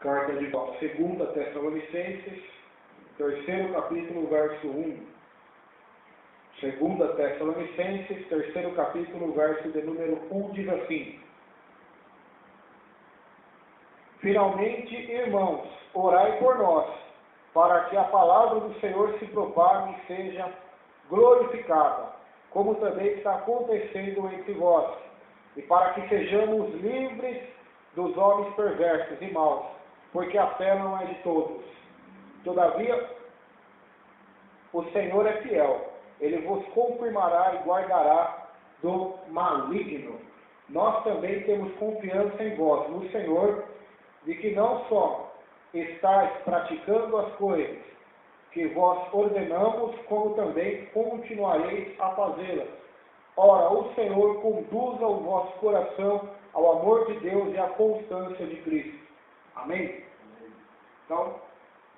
Carta de Paulo, 2 Tessalonicenses, terceiro capítulo, verso 1. 2 Tessalonicenses, terceiro capítulo, verso de número 1, diz assim: Finalmente, irmãos, orai por nós, para que a palavra do Senhor se propague e seja glorificada, como também está acontecendo entre vós, e para que sejamos livres dos homens perversos e maus, porque a fé não é de todos. Todavia, o Senhor é fiel, Ele vos confirmará e guardará do maligno. Nós também temos confiança em vós, no Senhor, de que não só estáis praticando as coisas que vós ordenamos, como também continuareis a fazê-las. Ora, o Senhor conduza o vosso coração ao amor de Deus e à constância de Cristo. Amém? Então,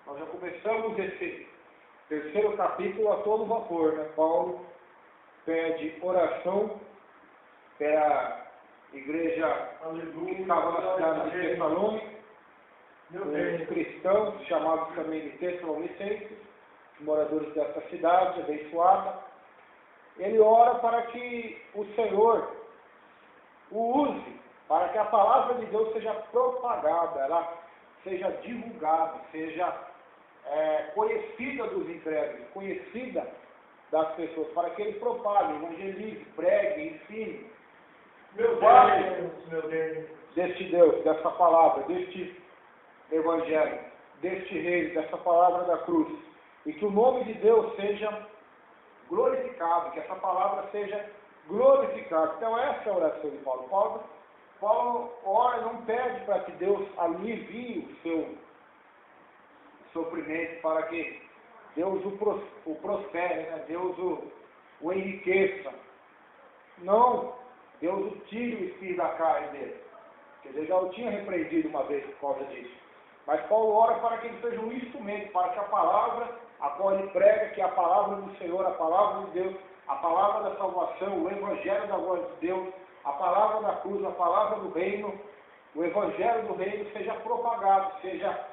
nós já começamos esse terceiro capítulo a todo vapor, né? Paulo pede oração pela igreja que estava na cidade de Tessalônica, os cristãos, chamados também de Tessalonicenses, moradores dessa cidade abençoada. Ele ora para que o Senhor o use, para que a palavra de Deus seja propagada, ela seja divulgada, seja conhecida dos incrédulos, conhecida das pessoas, para que ele propague, evangelize, pregue, ensine. Meu Deus, deste Deus, dessa palavra, deste Evangelho, deste Rei, dessa palavra da cruz, e que o nome de Deus seja glorificado, que essa palavra seja glorificada. Então essa é a oração de Paulo. Paulo ora, não pede para que Deus alivie o seu sofrimento, para que Deus o prospere, né? Deus o enriqueça. Não, Deus o tire o espinho da carne dele. Quer dizer, já o tinha repreendido uma vez por causa disso. Mas Paulo ora para que ele seja um instrumento, para que a palavra a qual ele prega, que é a palavra do Senhor, a palavra de Deus, a palavra da salvação, o evangelho da glória de Deus, a palavra da cruz, a palavra do reino, o evangelho do reino seja propagado, seja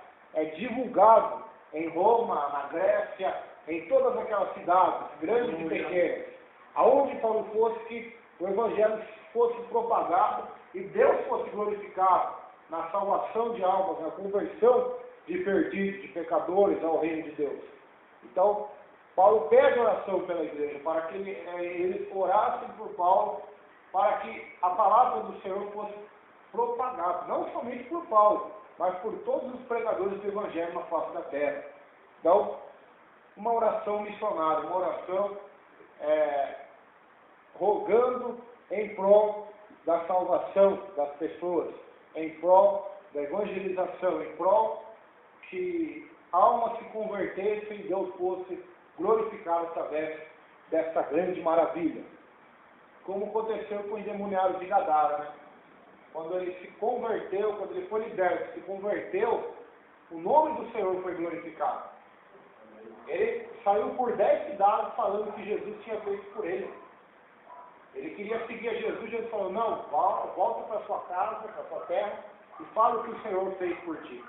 divulgado em Roma, na Grécia, em todas aquelas cidades, grandes e pequenas, aonde Paulo fosse, que o evangelho fosse propagado e Deus fosse glorificado na salvação de almas, na conversão de perdidos, de pecadores ao reino de Deus. Então, Paulo pede oração pela igreja, para que eles orassem por Paulo, para que a palavra do Senhor fosse propagada, não somente por Paulo, mas por todos os pregadores do Evangelho na face da terra. Então, uma oração missionária, uma oração rogando em prol da salvação das pessoas, em prol da evangelização, em prol que almas se convertessem e Deus fosse glorificado através dessa grande maravilha. Como aconteceu com o endemoniado de Gadara, né? Quando ele se converteu, quando ele foi liberto, se converteu, o nome do Senhor foi glorificado. Ele saiu por 10 cidades falando que Jesus tinha feito por ele. Ele queria seguir a Jesus, Jesus falou, não, volta para sua casa, para sua terra, e fala o que o Senhor fez por ti.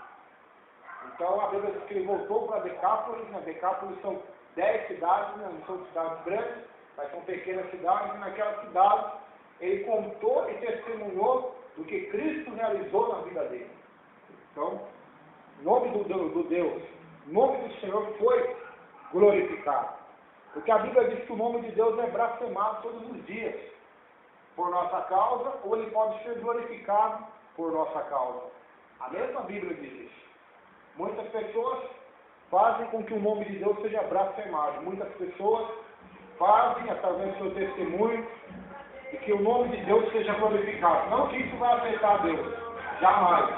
Então, a Bíblia diz que ele voltou para Decápolis, né? Decápolis são 10 cidades, né? Não são cidades grandes, mas são pequenas cidades, e naquelas cidades ele contou e testemunhou do que Cristo realizou na vida dele. Então, o nome do Deus, o nome do Senhor foi glorificado. Porque a Bíblia diz que o nome de Deus é blasfemado todos os dias por nossa causa, ou ele pode ser glorificado por nossa causa. A mesma Bíblia diz isso. Muitas pessoas fazem com que o nome de Deus seja blasfemado. Muitas pessoas fazem, através do seu testemunho, e que o nome de Deus seja glorificado. Não que isso vai afetar a Deus, jamais.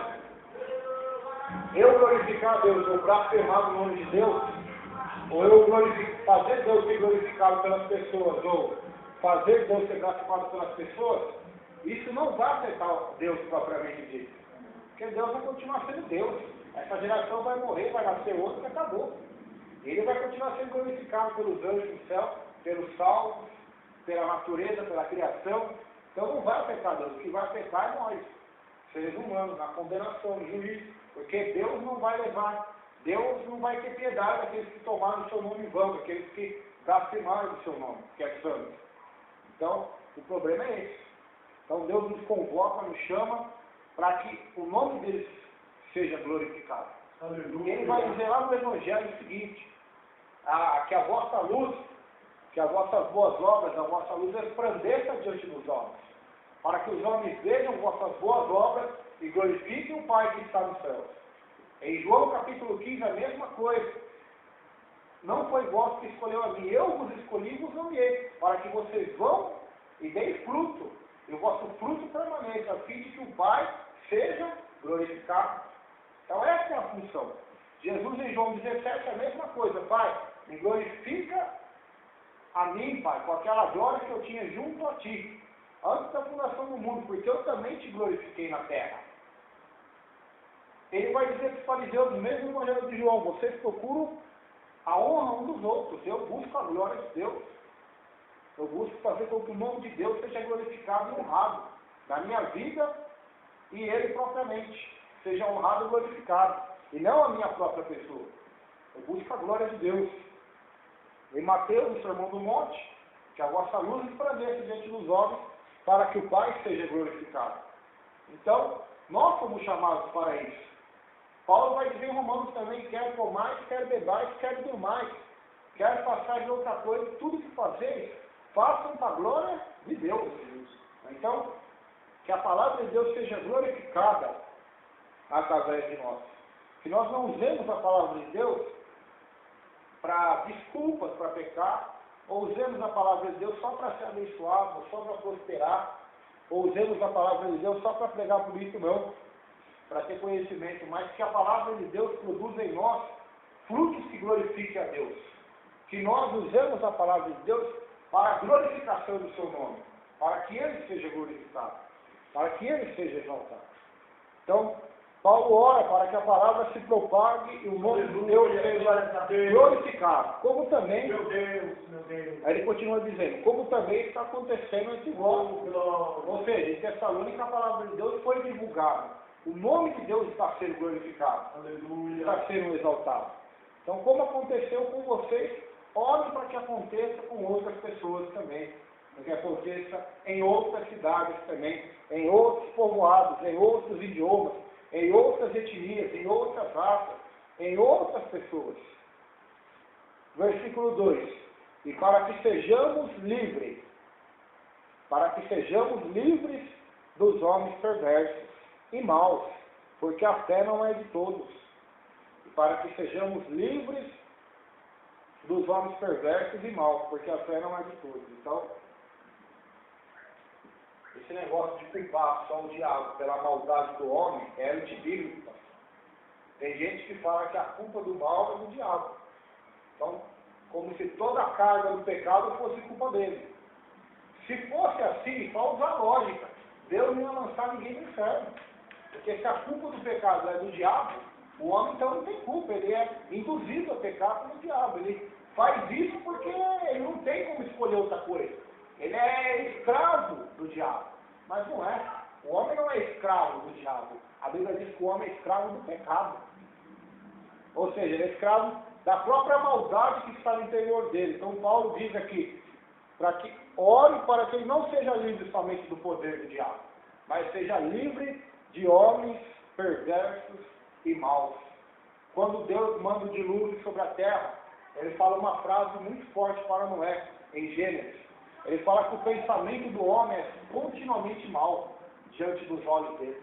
Eu glorificar a Deus, ou blasfemar o nome de Deus, ou eu fazer Deus ser glorificado pelas pessoas, ou fazer Deus ser blasfemado pelas pessoas, isso não vai afetar Deus propriamente dito. Porque Deus vai continuar sendo Deus. Essa geração vai morrer, vai nascer outra e acabou. Ele vai continuar sendo glorificado pelos anjos do céu, pelos salvos, pela natureza, pela criação. Então não vai afetar Deus. O que vai afetar é nós, seres humanos, na condenação, no juízo. Foi Porque Deus não vai levar, Deus não vai ter piedade daqueles que tomaram o seu nome em vão, daqueles que blasfemaram do seu nome, que é santo. Então, o problema é esse. Então, Deus nos convoca, nos chama, para que o nome deles seja glorificado. Aleluia. Ele vai dizer lá no Evangelho o seguinte, que a vossa luz, que as vossas boas obras, a vossa luz resplandeça diante dos homens, para que os homens vejam vossas boas obras e glorifiquem o Pai que está nos céus. Em João capítulo 15, a mesma coisa. Não foi vós que escolheu a mim, eu vos escolhi e vos nomeei, para que vocês vão e deem fruto, e o vosso fruto permaneça, a fim de que o Pai seja glorificado. Então essa é a função. Jesus em João 17 é a mesma coisa, Pai, me glorifica a mim, Pai, com aquela glória que eu tinha junto a Ti, antes da fundação do mundo, porque eu também Te glorifiquei na terra. Ele vai dizer para os fariseus, no mesmo Evangelho de João, vocês procuram a honra um dos outros, eu busco a glória de Deus. Eu busco fazer com que o nome de Deus seja glorificado e honrado na minha vida e Ele propriamente seja honrado e glorificado, e não a minha própria pessoa. Eu busco a glória de Deus. Em Mateus, no Sermão do Monte, que a vossa luz resplandeça diante dos homens, para que o Pai seja glorificado. Então, nós somos chamados para isso. Paulo vai dizer em Romanos também, quer comais, quer bebais, quer durmais, quer passar de outra coisa, tudo que fazeis, façam para a glória de Deus. Então, que a palavra de Deus seja glorificada através de nós. Que nós não usemos a palavra de Deus para desculpas para pecar, ou usemos a palavra de Deus só para ser abençoado, só para prosperar, ou usemos a palavra de Deus só para pregar por isso, não, para ter conhecimento, mas que a palavra de Deus produza em nós frutos que glorifiquem a Deus. Que nós usemos a palavra de Deus para a glorificação do seu nome, para que Ele seja glorificado, para que Ele seja exaltado. Então, Paulo ora para que a palavra se propague e o nome de Deus seja glorificado. Como também, meu Deus. Aí ele continua dizendo, como também está acontecendo entre vós. Ou seja, em Tessalônica a palavra de Deus foi divulgada. O nome de Deus está sendo glorificado. Aleluia. Está sendo exaltado. Então, como aconteceu com vocês, ore para que aconteça com outras pessoas também. Para que aconteça em outras cidades também, em outros povoados, em outros idiomas, em outras etnias, em outras raças, em outras pessoas. Versículo 2. E para que sejamos livres dos homens perversos e maus, porque a fé não é de todos. E para que sejamos livres dos homens perversos e maus, porque a fé não é de todos. Então, esse negócio de culpar só o diabo pela maldade do homem é antibíblico. Tem gente que fala que a culpa do mal é do diabo. Então, como se toda a carga do pecado fosse culpa dele. Se fosse assim, só usar lógica. Deus não ia lançar ninguém no inferno. Porque se a culpa do pecado é do diabo, o homem então não tem culpa. Ele é induzido a pecar pelo diabo. Ele faz isso porque ele não tem como escolher outra coisa. Ele é escravo do diabo, mas não é. O homem não é escravo do diabo. A Bíblia diz que o homem é escravo do pecado. Ou seja, ele é escravo da própria maldade que está no interior dele. Então Paulo diz aqui, para que ore para que ele não seja livre somente do poder do diabo, mas seja livre de homens perversos e maus. Quando Deus manda o dilúvio sobre a terra, ele fala uma frase muito forte para Noé, em Gênesis. Ele fala que o pensamento do homem é continuamente mau diante dos olhos dele.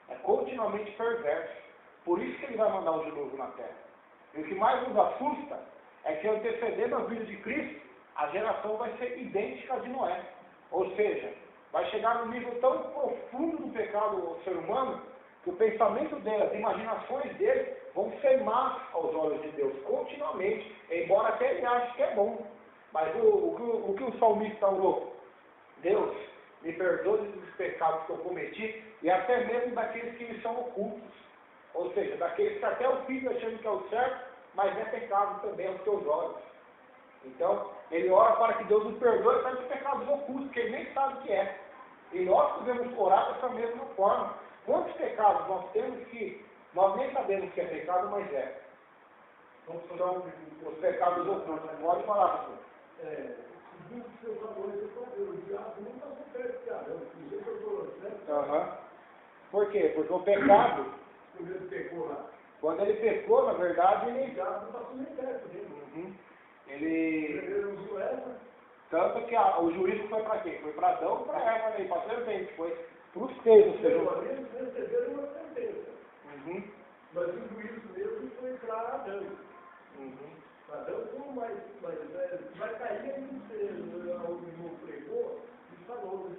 É continuamente perverso. Por isso que ele vai mandar o dilúvio na terra. E o que mais nos assusta é que, antecedendo a vinda de Cristo, a geração vai ser idêntica à de Noé. Ou seja, vai chegar num nível tão profundo do pecado ao ser humano, que o pensamento dele, as imaginações dele, vão ser más aos olhos de Deus, continuamente, embora até ele ache que é bom. Mas o que o salmista orou? Deus, me perdoe dos pecados que eu cometi, e até mesmo daqueles que me são ocultos. Ou seja, daqueles que até o filho achando que é o certo, mas é pecado também aos teus olhos. Então, ele ora para que Deus nos perdoe para os pecados ocultos, que ele nem sabe o que é. E nós podemos orar dessa mesma forma. Quantos pecados nós temos que Nós nem sabemos que é pecado, mas é. São os pecados ocultos. Pode falar, pastor. Segundo o seu valor, o diabo nunca acontece, cara. Isso que eu estou certo. Aham. Por quê? Porque o pecado, Quando ele pecou lá, quando ele pecou, na verdade, o ele. diabo não passou nem perto dele. Ele. Ele usou essa. Tanto que o juízo foi para quem? Foi para Adão e para Eva, né? Para serpente. Foi para os três, ou seja. Eles receberam uma sentença. Mas o juízo mesmo foi para Adão. Adão não vai cair aí no pregou e falou.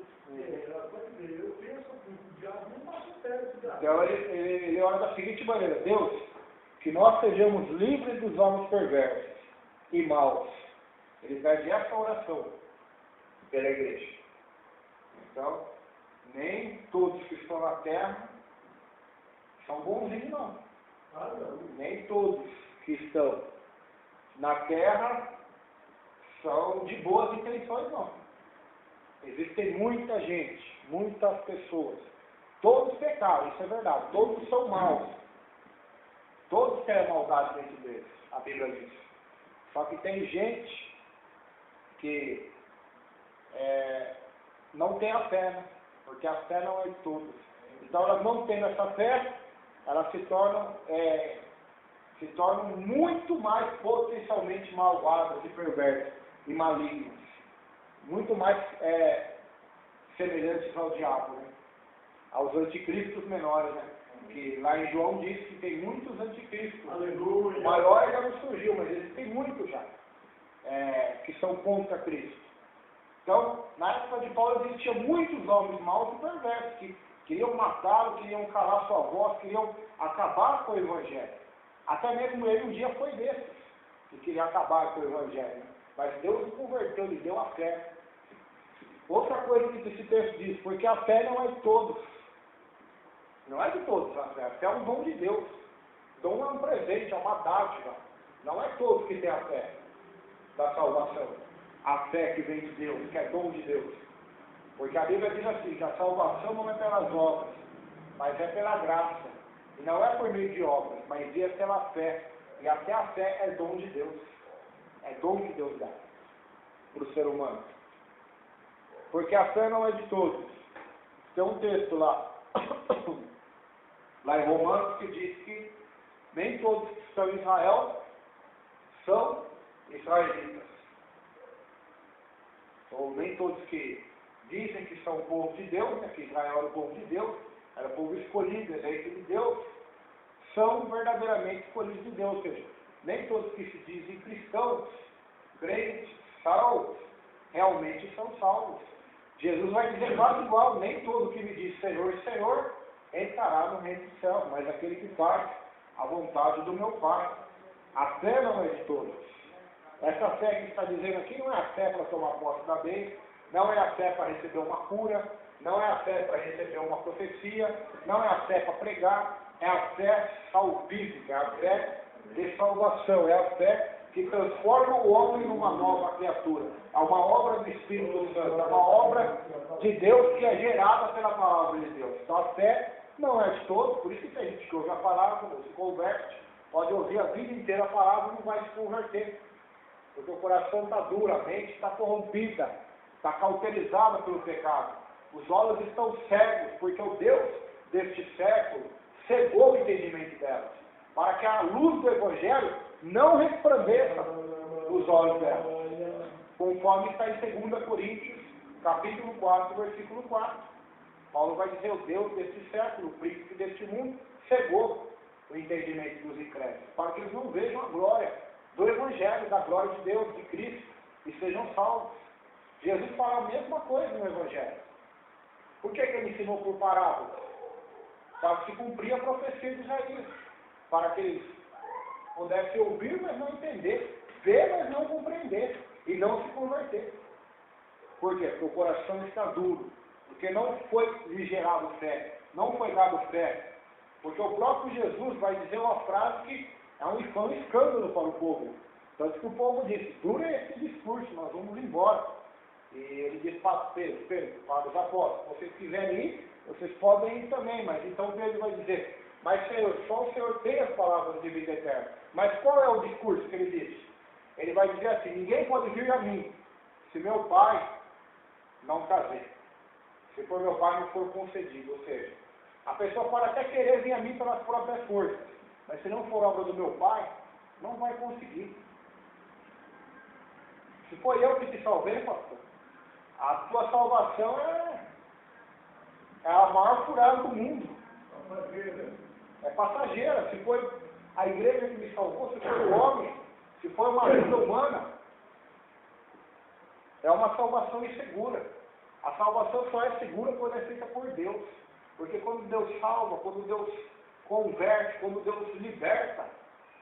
Pode ver, eu penso que o diabo não passa perto do diabo. Então ele ora da seguinte maneira: Deus, que nós sejamos livres dos homens perversos e maus. Ele pede essa oração pela igreja. Então, nem todos que estão na terra são bonzinhos, não. Nem todos que estão na terra são de boas intenções, não. Existem muita gente, muitas pessoas. Todos pecaram, isso é verdade. Todos são maus. Todos têm maldade dentro deles, a Bíblia diz. Só que tem gente que não tem a fé, né? Porque a fé não é de todos. Então elas não tendo essa fé, elas se tornam muito mais potencialmente malvadas e perversas e malignas. Muito mais semelhantes ao diabo, né? Aos anticristos menores, né? Que lá em João diz que tem muitos anticristos. Aleluia. O maior ainda não surgiu, mas existem muitos já. Que são contra Cristo. Então, na época de Paulo existiam muitos homens maus e perversos que queriam matá-lo, queriam calar sua voz, queriam acabar com o Evangelho. Até mesmo ele um dia foi desses, que queria acabar com o Evangelho. Mas Deus o converteu, lhe deu a fé. Outra coisa que esse texto diz, porque a fé não é de todos. Não é de todos a fé. A fé é um dom de Deus. Dom é um presente, é uma dádiva. Não é todos que têm a fé da salvação. A fé que vem de Deus, que é dom de Deus. Porque a Bíblia diz assim, que a salvação não é pelas obras, mas é pela graça. E não é por meio de obras, mas é pela fé. E até a fé é dom de Deus. É dom que Deus dá para o ser humano. Porque a fé não é de todos. Tem um texto lá em Romanos, que diz que nem todos que estão em Israel são israelitas. Ou nem todos que dizem que são o povo de Deus, né, que Israel era o povo de Deus, era o povo escolhido, eleito de Deus, são verdadeiramente escolhidos de Deus. Ou seja, nem todos que se dizem cristãos, crentes, salvos, realmente são salvos. Jesus vai dizer quase igual: nem todo que me diz Senhor, Senhor, entrará no reino dos céus, mas aquele que faz a vontade do meu Pai. A fé não é de todos. Essa fé que está dizendo aqui não é a fé para tomar posse da bênção, não é a fé para receber uma cura, não é a fé para receber uma profecia, não é a fé para pregar, é a fé salvífica, é a fé de salvação, é a fé que transforma o homem numa nova criatura. É uma obra do Espírito Santo, é uma obra de Deus que é gerada pela palavra de Deus. Então a fé não é de todos, por isso que tem gente que ouve a palavra, não se converte, pode ouvir a vida inteira a palavra e não vai se converter. Porque o coração está duro, a mente está corrompida, está cauterizada pelo pecado. Os olhos estão cegos, porque o Deus deste século cegou o entendimento delas, para que a luz do Evangelho não resplandeça os olhos delas. Conforme está em 2 Coríntios, capítulo 4, versículo 4. Paulo vai dizer: o Deus deste século, o príncipe deste mundo, cegou o entendimento dos incrédulos, para que eles não vejam a glória do Evangelho, da glória de Deus, de Cristo, e sejam salvos. Jesus fala a mesma coisa no Evangelho. Por que ele ensinou por parábolas? Para se cumprir a profecia de Isaías, para que eles pudessem ouvir, mas não entender, ver, mas não compreender, e não se converter. Por quê? Porque o coração está duro, porque não foi lhe gerado fé, não foi dado fé. Porque o próprio Jesus vai dizer uma frase que é um escândalo para o povo. Tanto que o povo disse: dura esse discurso, nós vamos embora. E ele disse para Pedro, para os apóstolos: se vocês quiserem ir, vocês podem ir também. Mas então Pedro vai dizer: Mas, Senhor, só o Senhor tem as palavras de vida eterna. Mas qual é o discurso que ele diz? Ele vai dizer assim: ninguém pode vir a mim se meu Pai não trazer. Se por meu Pai não for concedido. Ou seja, a pessoa pode até querer vir a mim pelas próprias forças, mas se não for obra do meu Pai, não vai conseguir. Se foi eu que te salvei, pastor, a tua salvação é a maior furada do mundo. É passageira. Se foi a igreja que me salvou, se foi o homem, se foi uma vida humana, é uma salvação insegura. A salvação só é segura quando é feita por Deus. Porque quando Deus salva, quando Deus converte, quando Deus liberta,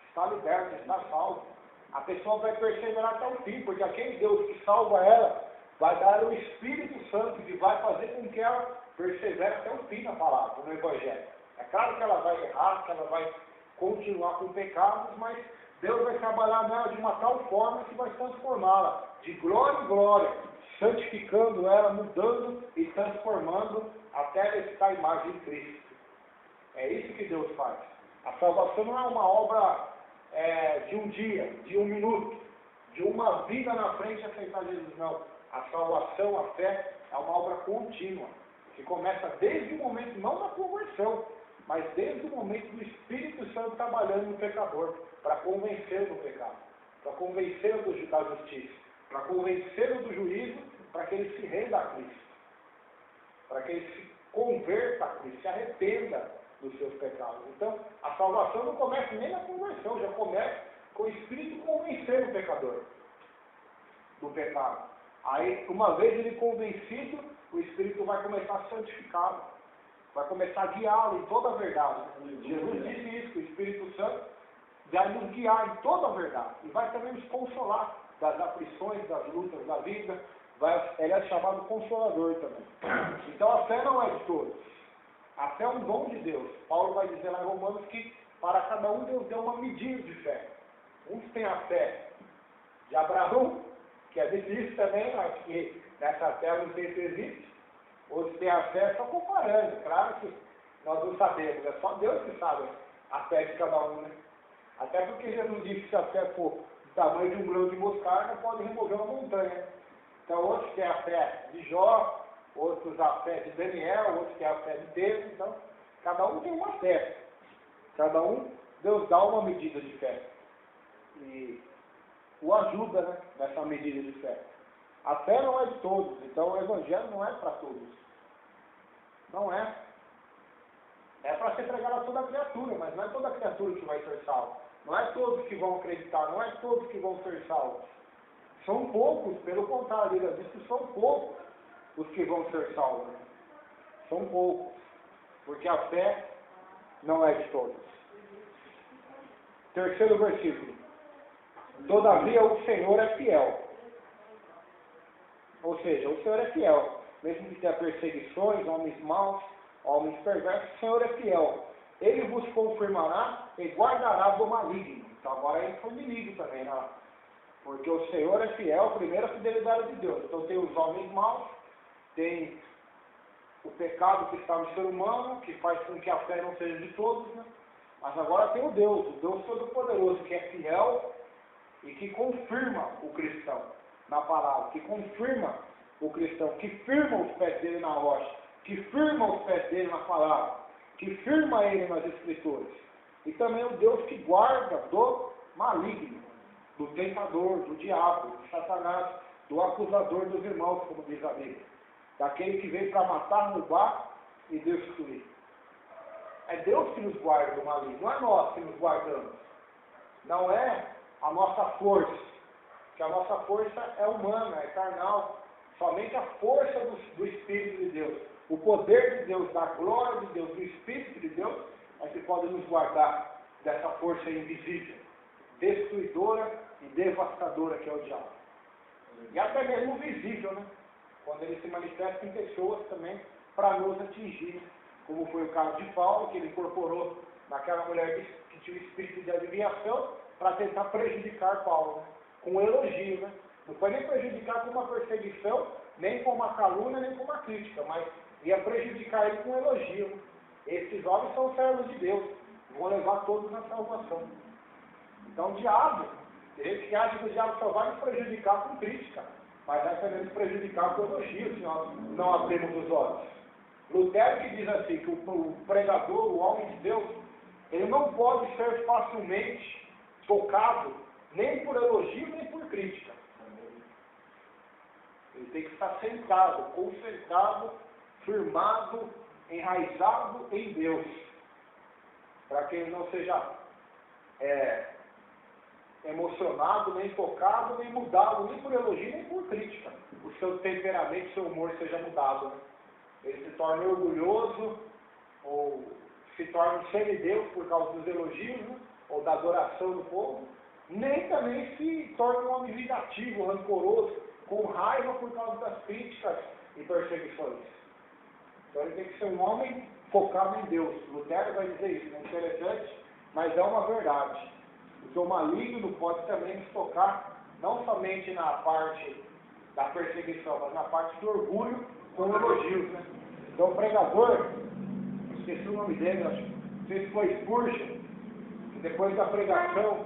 está liberto, está salvo. A pessoa vai perseverar até o fim, porque aquele Deus que salva ela vai dar o Espírito Santo que vai fazer com que ela persevere até o fim na palavra, no Evangelho. É claro que ela vai errar, que ela vai continuar com pecados, mas Deus vai trabalhar nela de uma tal forma que vai transformá-la de glória em glória, santificando ela, mudando e transformando até ela estar à imagem de Cristo. É isso que Deus faz. A salvação não é uma obra de um dia, de um minuto, de uma vida na frente a aceitar Jesus, não. A salvação, a fé, é uma obra contínua, que começa desde o momento, não da conversão, mas desde o momento do Espírito Santo trabalhando no pecador, para convencê-lo do pecado, para convencê-lo da justiça, para convencê-lo do juízo, para que ele se renda a Cristo, para que ele se converta a Cristo, se arrependa dos seus pecados. Então, a salvação não começa nem na conversão, já começa com o Espírito convencendo o pecador do pecado. Aí, uma vez ele convencido, o Espírito vai começar a santificá-lo, vai começar a guiá-lo em toda a verdade. Jesus disse isso, que o Espírito Santo vai nos guiar em toda a verdade e vai também nos consolar das aflições, das lutas da vida. Ele é chamado Consolador também. Então a fé não é de todos. A fé é um dom de Deus. Paulo vai dizer lá em Romanos que para cada um Deus deu uma medida de fé. Uns têm a fé de Abraão, que é difícil também, acho que nessa terra não sei se existe. Outros têm a fé só comparando. Claro que nós não sabemos, é só Deus que sabe a fé de cada um, né? Até porque Jesus disse que se a fé for do tamanho de um grão de mostarda, pode remover uma montanha. Então outros têm a fé de Jó, outros a fé de Daniel, outros têm a fé de Deus. Então, cada um tem uma fé. Cada um, Deus dá uma medida de fé. E o ajuda, né, nessa medida de fé. A fé não é de todos, então o Evangelho não é para todos. Não é. É para ser pregado a toda criatura, mas não é toda criatura que vai ser salva. Não é todos que vão acreditar, não é todos que vão ser salvos. São poucos, pelo contrário, ele diz que são poucos os que vão ser salvos. São poucos, porque a fé não é de todos. Terceiro versículo. Todavia o Senhor é fiel. Ou seja, o Senhor é fiel. Mesmo que tenha perseguições, homens maus, homens perversos, o Senhor é fiel. Ele vos confirmará e guardará do maligno. Então agora é infantilismo também, né? Porque o Senhor é fiel, primeiro a fidelidade de Deus. Então tem os homens maus, tem o pecado que está no ser humano, que faz com que a fé não seja de todos, né? Mas agora tem o Deus Todo-Poderoso, que é fiel e que confirma o cristão na palavra, que confirma o cristão, que firma os pés dele na rocha, que firma os pés dele na palavra, que firma ele nas escrituras. E também o Deus que guarda do maligno, do tentador, do diabo, do Satanás, do acusador dos irmãos, como diz a Bíblia. Daquele que veio para matar, roubar e destruir. É Deus que nos guarda do maligno, não é nós que nos guardamos. Não é a nossa força, que a nossa força é humana, é carnal. Somente a força do Espírito de Deus, o poder de Deus, da glória de Deus, do Espírito de Deus, é que pode nos guardar dessa força invisível, destruidora e devastadora que é o diabo. E até mesmo visível, né? Quando ele se manifesta em pessoas também para nos atingir, como foi o caso de Paulo, que ele incorporou naquela mulher que tinha o espírito de adivinhação para tentar prejudicar Paulo, né? Com elogio, né? Não foi nem prejudicar com uma perseguição, nem com uma calúnia, nem com uma crítica, mas ia prejudicar ele com elogio. Esses homens são servos de Deus, vão levar todos na salvação. Então o diabo, tem gente que acha que o diabo só vai nos prejudicar com crítica, mas vai também nos prejudicar com elogio, se nós não abrimos os olhos. Lutero que diz assim, que o pregador, o homem de Deus, ele não pode ser facilmente tocado, nem por elogio, nem por crítica. Ele tem que estar sentado, concentrado, firmado, enraizado em Deus, para que ele não seja emocionado, nem tocado, nem mudado, nem por elogio, nem por crítica. O seu temperamento, o seu humor seja mudado. Né? Ele se torna orgulhoso, ou se torna um semideus por causa dos elogios, né? Ou da adoração do povo, nem também se torna um homem vingativo, rancoroso, com raiva por causa das críticas e perseguições. Então ele tem que ser um homem focado em Deus. Lutero vai dizer isso, é interessante, mas é uma verdade. Porque o maligno pode também nos tocar, não somente na parte da perseguição, mas na parte do orgulho com elogios. Né? Então o pregador, esqueci o nome dele, acho, não sei se foi Spurgeon, que depois da pregação,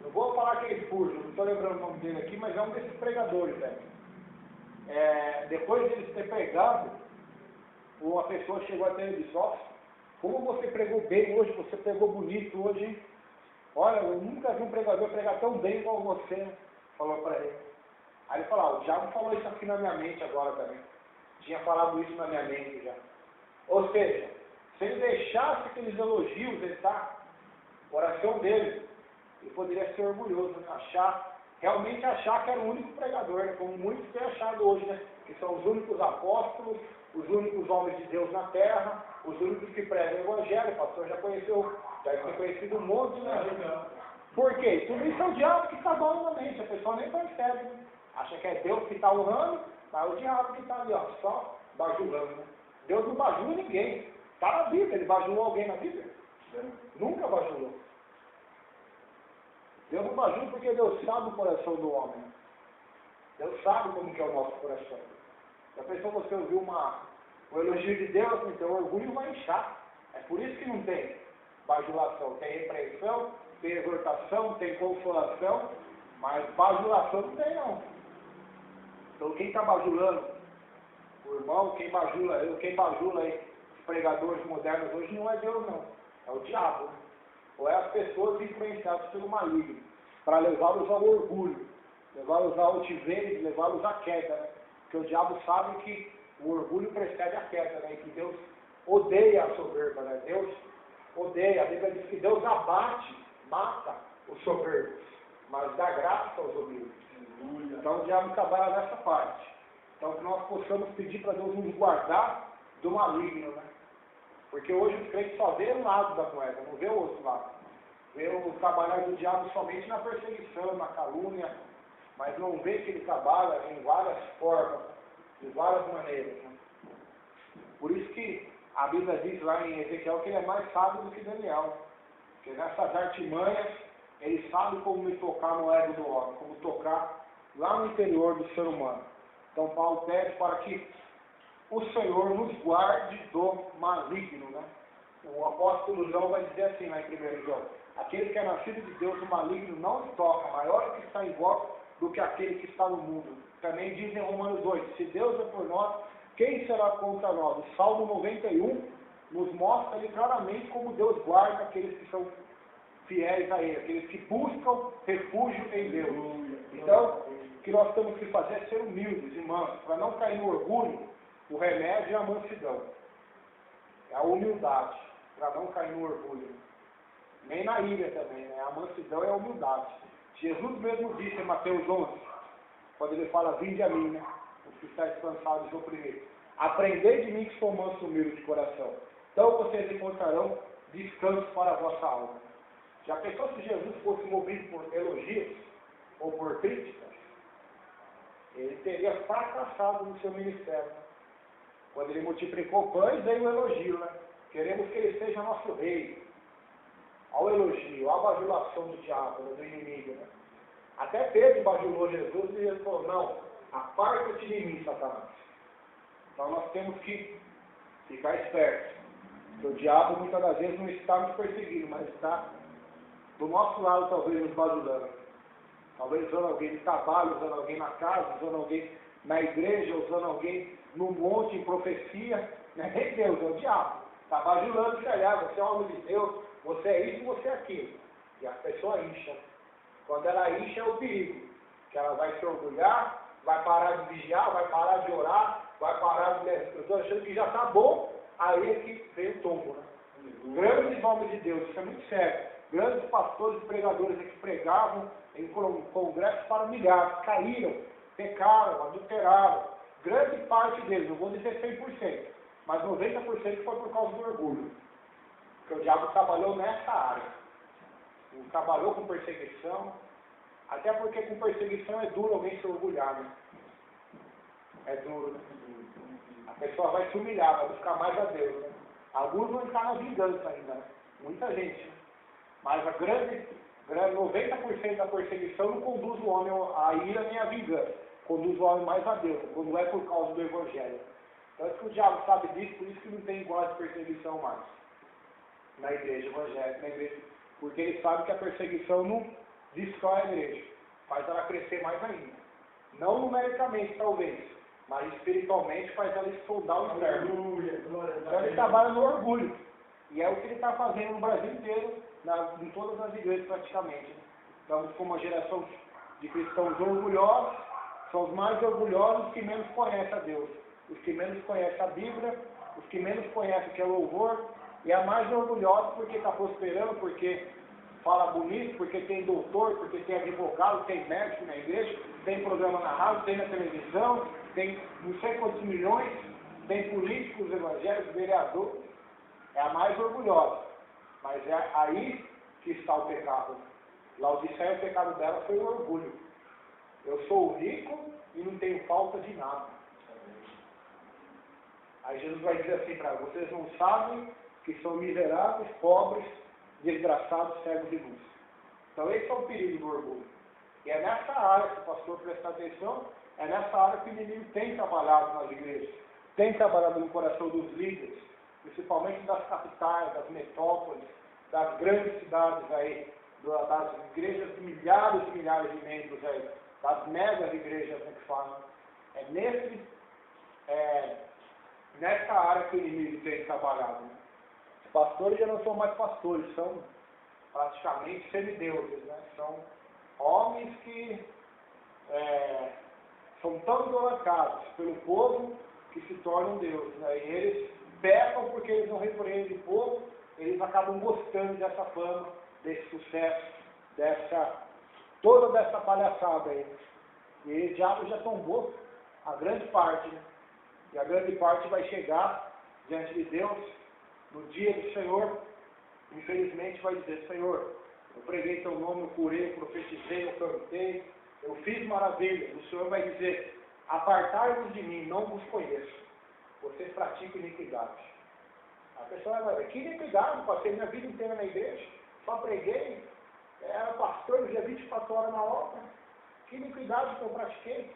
não vou falar que é Spurgeon, não estou lembrando o nome dele aqui, mas é um desses pregadores. Né? Depois de ele ter pregado, uma pessoa chegou até ele e disse: ó, como você pregou bem hoje, você pregou bonito hoje, hein? Olha, eu nunca vi um pregador pregar tão bem igual você, falou para ele. Aí ele falou: o diabo falou isso aqui na minha mente agora também. Tinha falado isso na minha mente já. Ou seja, se ele deixasse aqueles elogios, o coração dele, ele poderia ser orgulhoso, né? Realmente achar que era o único pregador, né? Como muitos têm achado hoje, né? Que são os únicos apóstolos, os únicos homens de Deus na terra, os únicos que pregam o evangelho. O pastor já conheceu, já tem conhecido um monte, né? Por quê? Tudo isso é o diabo que está dando na mente, a pessoa nem percebe, né? Acha que é Deus que está honrando, mas é o diabo que está ali, ó, só bajulando, né? Deus não bajula ninguém. Está na Bíblia, ele bajulou alguém na Bíblia? Nunca bajulou. Deus não bajula porque Deus sabe o coração do homem. Deus sabe como que é o nosso coração. Se a pessoa você ouviu o elogio de Deus, então o orgulho vai inchar. É por isso que não tem bajulação. Tem repreensão, tem exortação, tem consolação, mas bajulação não tem não. Então quem está bajulando o irmão, quem bajula aí, os pregadores modernos hoje não é Deus não, é o diabo. Né? Ou é as pessoas influenciadas pelo maligno, para levá-los ao orgulho, levá-los à altivez, levá-los à queda. Né? Porque o diabo sabe que o orgulho precede a queda, né? E que Deus odeia a soberba, né? Deus odeia, a Bíblia diz que Deus mata os soberbos, mas dá graça aos humildes. Então o diabo trabalha nessa parte. Então que nós possamos pedir para Deus nos guardar do maligno, né? Porque hoje os crentes só vê um lado da moeda, não vê o outro lado. Vê o trabalhar do diabo somente na perseguição, na calúnia, mas não vê que ele trabalha em várias formas, de várias maneiras. Né? Por isso que a Bíblia diz lá em Ezequiel que ele é mais sábio do que Daniel. Porque nessas artimanhas, ele sabe como me tocar no ego do homem, como tocar lá no interior do ser humano. Então Paulo pede para que o Senhor nos guarde do maligno, né? O apóstolo João vai dizer assim lá em 1 João: aquele que é nascido de Deus, o maligno não lhe toca, maior é que está em vós do que aquele que está no mundo. Também diz em Romanos 8, se Deus é por nós, quem será contra nós? O Salmo 91 nos mostra ali claramente como Deus guarda aqueles que são fiéis a Ele, aqueles que buscam refúgio em Deus. Então, o que nós temos que fazer é ser humildes e mansos, para não cair no orgulho. O remédio é a mansidão, é a humildade, para não cair no orgulho. Nem na ira também, né? A mansidão é a humildade. Jesus mesmo disse em Mateus 11, quando ele fala: vinde a mim, né? Os que estáis cansados e oprimidos. Aprendei de mim que sou manso e humilde de coração. Então vocês encontrarão descanso para a vossa alma. Já pensou se Jesus fosse movido por elogios ou por críticas? Ele teria fracassado no seu ministério. Quando ele multiplicou pães, veio o elogio, né? Queremos que ele seja nosso rei. Ao elogio, à bajulação do diabo, do inimigo, né? Até Pedro bajulou Jesus e ele falou: não, aparta-te de mim, Satanás. Então nós temos que ficar espertos. O diabo muitas das vezes não está nos perseguindo, mas está do nosso lado, talvez nos bajulando. Talvez usando alguém no trabalho, usando alguém na casa, usando alguém na igreja, usando alguém no monte, em profecia. Não é nem Deus, é o diabo. Está bajulando, você é homem de Deus, você é isso, você é aquilo. E a pessoa incha. Quando ela incha é o perigo. Que ela vai se orgulhar, vai parar de vigiar, vai parar de orar, vai parar de... Eu estou achando que já está bom, aí é que vem o tombo, né? Grandes homens de Deus, isso é muito sério. Grandes pastores e pregadores que pregavam em congressos para milhares, caíram, pecaram, adulteraram. Grande parte deles, não vou dizer 100%, mas 90% foi por causa do orgulho. Porque o diabo trabalhou nessa área. Ele trabalhou com perseguição, até porque com perseguição é duro alguém se orgulhar, né? É duro, né? A pessoa vai se humilhar, vai buscar mais a Deus, né? Alguns vão entrar na vingança ainda, né? Muita gente, né? Mas a grande 90% da perseguição não conduz o homem à ira nem à vingança. Conduz o homem mais a Deus, quando é por causa do Evangelho. Então é que o diabo sabe disso, por isso que não tem igual de perseguição mais. Na igreja evangélica, na igreja. Porque ele sabe que a perseguição não destrói a igreja, faz ela crescer mais ainda. Não numericamente, talvez, mas espiritualmente faz ela estudar o inferno. Então ele trabalha no orgulho. E é o que ele está fazendo no Brasil inteiro, em todas as igrejas praticamente. Né? Estamos com uma geração de cristãos orgulhosos, são os mais orgulhosos que menos conhecem a Deus. Os que menos conhecem a Bíblia, os que menos conhecem o que é louvor, e a mais orgulhosa porque está prosperando, porque fala bonito, porque tem doutor, porque tem advogado, tem médico na igreja, tem programa na rádio, tem na televisão, tem não sei quantos milhões, tem políticos evangélicos, vereadores. É a mais orgulhosa. Mas é aí que está o pecado. Laodiceia, o pecado dela foi o orgulho. Eu sou rico e não tenho falta de nada. Aí Jesus vai dizer assim para vocês: não sabem que são miseráveis, pobres, desgraçados, cegos e nus. Então esse é o perigo do orgulho. E é nessa área, se o pastor prestar atenção, é nessa área que o inimigo tem trabalhado nas igrejas, tem trabalhado no coração dos líderes, principalmente das capitais, das metrópoles, das grandes cidades aí, das igrejas de milhares e milhares de membros aí, das megas igrejas, né, que falam. É nessa área que o inimigo tem trabalhado. Né? Os pastores já não são mais pastores, são praticamente semideuses, né? São homens que são tão idolatrados pelo povo que se tornam deuses. Né? E eles pecam porque eles não repreendem o povo, eles acabam gostando dessa fama, desse sucesso, toda dessa palhaçada aí. E eles já tombou a grande parte, né? E a grande parte vai chegar diante de Deus no dia do Senhor, infelizmente vai dizer: Senhor, eu preguei teu nome, eu curei, eu profetizei, eu cantei, eu fiz maravilhas. O Senhor vai dizer: apartai-vos de mim, não vos conheço. Vocês praticam iniquidade. A pessoa vai dizer: que iniquidade? Passei minha vida inteira na igreja, só preguei, era pastor, vivia 24 horas na obra. Que iniquidade que eu pratiquei?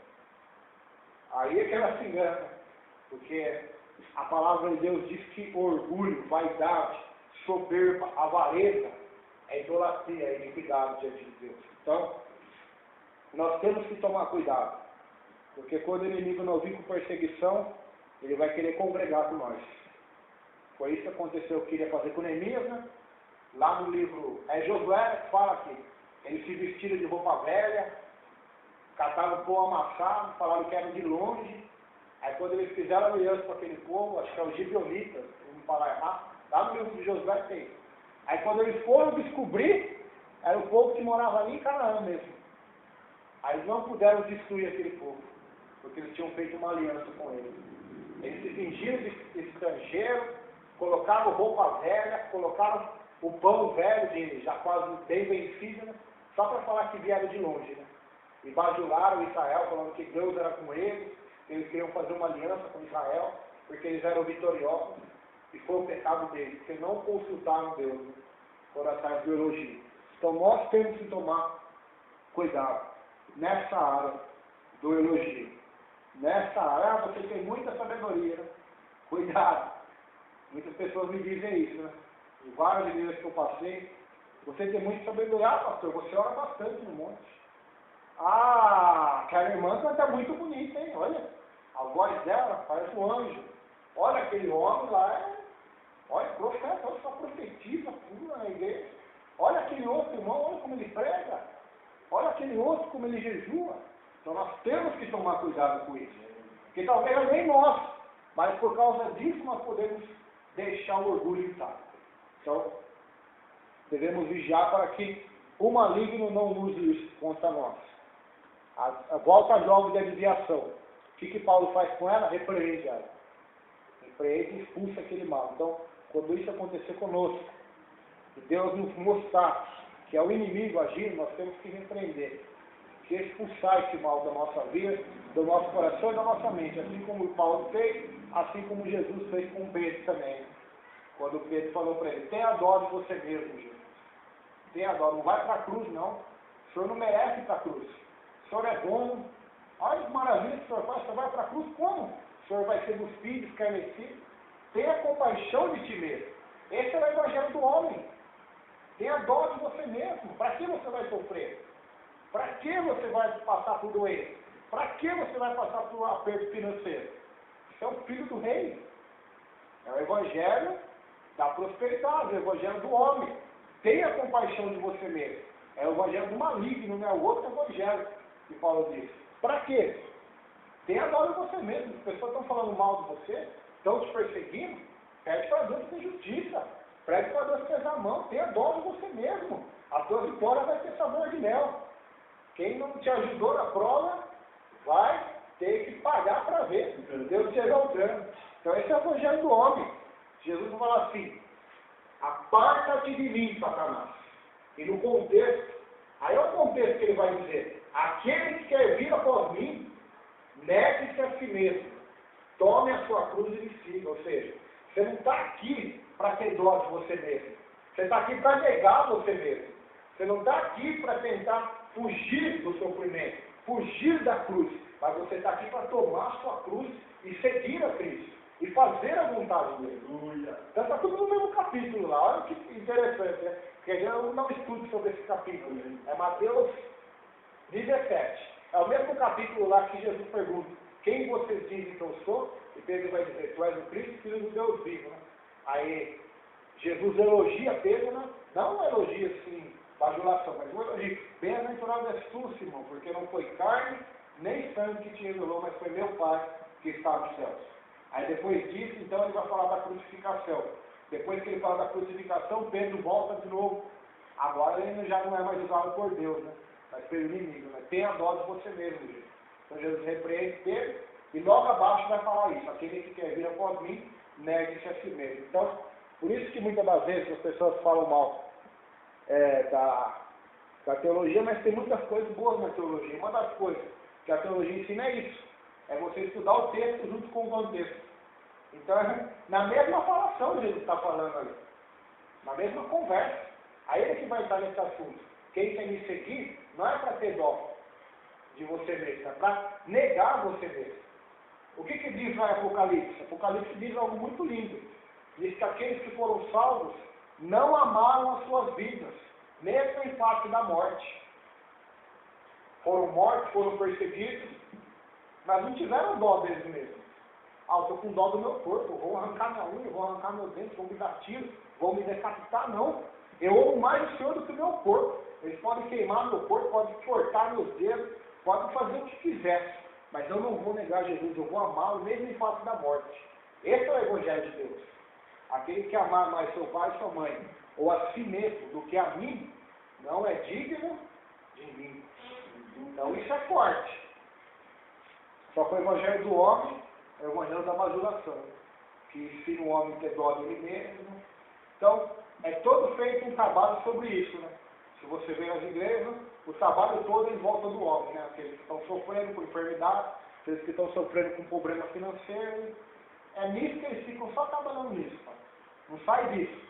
Aí é que ela se engana. Porque a palavra de Deus diz que orgulho, vaidade, soberba, avareza é idolatria, é iniquidade diante de Deus. Então, nós temos que tomar cuidado. Porque quando o inimigo não vir com perseguição, ele vai querer congregar com nós. Foi isso que aconteceu, que queria fazer com Neemias, né? Lá no livro, Josué que fala que eles se vestiram de roupa velha, cataram pão amassado, falaram que eram de longe. Aí quando eles fizeram aliança com aquele povo, acho que é os gibeonitas, não falar errado, lá no livro de Josué tem. Aí quando eles foram descobrir, era o povo que morava ali em Canaã mesmo. Aí eles não puderam destruir aquele povo, porque eles tinham feito uma aliança com eles. Eles se fingiram de estrangeiro, colocaram roupa velha, colocaram o pão velho, já quase bem vencido, né? Só para falar que vieram de longe. Né? E bajularam Israel, falando que Deus era com eles. Eles queriam fazer uma aliança com Israel, porque eles eram vitoriosos, e foi o pecado deles, porque não consultaram Deus, né, por atrás do elogio. Então nós temos que tomar cuidado nessa área do elogio. Nessa área, você tem muita sabedoria, né? Cuidado. Muitas pessoas me dizem isso, né? Em várias igrejas que eu passei, você tem muito sabedoria, pastor, você ora bastante no monte. Ah, aquela irmã canta muito bonita, hein? Olha, a voz dela parece um anjo. Olha, aquele homem lá, olha, profeta, olha, só profetiza tudo na igreja. Olha aquele outro irmão, olha como ele prega. Olha aquele outro como ele jejua. Então nós temos que tomar cuidado com isso. Porque talvez nem nós, mas por causa disso nós podemos deixar o orgulho intacto. Então, devemos vigiar para que o maligno não use isso contra nós. A volta jovem da desviação. O que Paulo faz com ela? Repreende ela. Repreende e expulsa aquele mal. Então, quando isso acontecer conosco, e Deus nos mostrar que é o inimigo agindo, nós temos que repreender. Que expulsar esse mal da nossa vida, do nosso coração e da nossa mente. Assim como Paulo fez, assim como Jesus fez com Pedro também. Quando Pedro falou para ele, tenha dó de você mesmo, Jesus. Tenha dó, não vai para a cruz não. O senhor não merece ir para a cruz. O senhor é bom. Olha que maravilha que o senhor faz, o senhor vai para a cruz como? O senhor vai ser cuspido, escarnecido. Tenha compaixão de ti mesmo. Esse é o evangelho do homem. Tenha dó de você mesmo. Para que você vai sofrer? Para que você vai passar por doença? Para que você vai passar por um aperto financeiro? Você é o filho do rei. É o evangelho da prosperidade, é o evangelho do homem. Tenha compaixão de você mesmo. É o evangelho do maligno, não é o outro evangelho que Paulo diz. Para quê? Tenha dó de você mesmo. As pessoas estão falando mal de você, estão te perseguindo. Pede para Deus ter justiça. Pede para Deus pesar a mão. Tenha dó de você mesmo. A tua vitória vai ter sabor de mel. Quem não te ajudou na prova vai ter que pagar para ver. Deus te exaltando. Então esse é o evangelho do homem. Jesus fala assim, aparta-te de mim, Satanás. E no contexto, aí é o contexto que ele vai dizer, aquele que quer vir após mim, negue-se a si mesmo, tome a sua cruz e me siga. Ou seja, você não está aqui para ter dó de você mesmo. Você está aqui para negar você mesmo. Você não está aqui para tentar fugir do sofrimento, fugir da cruz. Mas você está aqui para tomar a sua cruz e seguir a Cristo. E fazer a vontade dele. Então está tudo no mesmo capítulo lá. Olha que interessante, né? Porque eu não estudo sobre esse capítulo. É Mateus 17. É o mesmo capítulo lá que Jesus pergunta, quem vocês dizem que eu sou? E Pedro vai dizer, tu és o Cristo, filho do Deus vivo. Né? Aí Jesus elogia Pedro, né? Não um elogio assim, bajulação, mas um elogio. Bem-aventurado és tu, Simão, porque não foi carne nem sangue que te revelou, mas foi meu Pai que está nos céus. Aí depois disso, então, ele vai falar da crucificação. Depois que ele fala da crucificação, Pedro volta de novo. Agora ele já não é mais usado por Deus, né? Mas pelo inimigo, né? Tenha dó de você mesmo, gente. Então Jesus repreende Pedro e logo abaixo vai falar isso. Aquele que quer vir após mim, negue-se a si mesmo. Então, por isso que muitas das vezes as pessoas falam mal da teologia, mas tem muitas coisas boas na teologia. Uma das coisas que a teologia ensina é isso. É você estudar o texto junto com o contexto. Então, na mesma falação Jesus está falando ali. Na mesma conversa. Aí ele que vai estar nesse assunto. Quem quer me seguir, não é para ter dó de você mesmo, é para negar você mesmo. O que diz lá em Apocalipse? Apocalipse diz algo muito lindo. Diz que aqueles que foram salvos não amaram as suas vidas, mesmo em face da morte. Foram mortos, foram perseguidos, mas não tiveram dó deles mesmos. Ah, eu estou com dó do meu corpo, vou arrancar minha unha, vou arrancar meu dente, vou me dar tiro, vou me decapitar. Não. Eu amo mais o Senhor do que o meu corpo. Eles podem queimar meu corpo, podem cortar meus dedos, podem fazer o que quiser. Mas eu não vou negar Jesus, eu vou amá-lo mesmo em face da morte. Esse é o Evangelho de Deus. Aquele que amar mais seu pai e sua mãe, ou a si mesmo do que a mim, não é digno de mim. Então isso é forte. Só que o Evangelho do homem é o Evangelho da bajulação, que ensina o homem a ter dó de ele mesmo. Então, é todo feito um trabalho sobre isso, né? Se você vê nas igrejas, o trabalho todo é em volta do homem, né? Aqueles que estão sofrendo com enfermidade, aqueles que estão sofrendo com problema financeiro. É nisso que eles ficam só trabalhando nisso, tá? Não sai disso.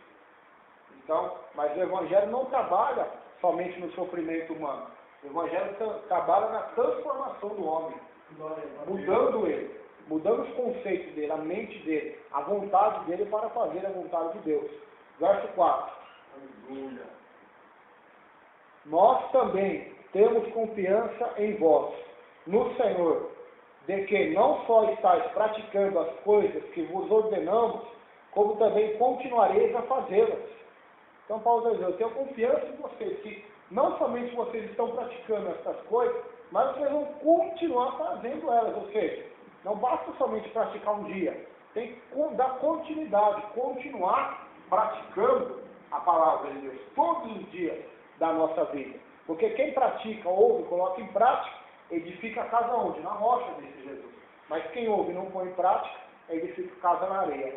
Então, mas o Evangelho não trabalha somente no sofrimento humano. O Evangelho trabalha na transformação do homem, mudando ele. mudando os conceitos dele, a mente dele, a vontade dele para fazer a vontade de Deus. Verso 4. Aleluia. Nós também temos confiança em vós, no Senhor, de que não só estáis praticando as coisas que vos ordenamos, como também continuareis a fazê-las. Então Paulo está dizendo, eu tenho confiança em vocês, que não somente vocês estão praticando essas coisas, mas vocês vão continuar fazendo elas, ou seja, não basta somente praticar um dia, tem que dar continuidade, continuar praticando a palavra de Deus todos os dias da nossa vida. Porque quem pratica, ouve, coloca em prática, edifica a casa onde? Na rocha, disse Jesus. Mas quem ouve e não põe em prática, edifica a casa na areia.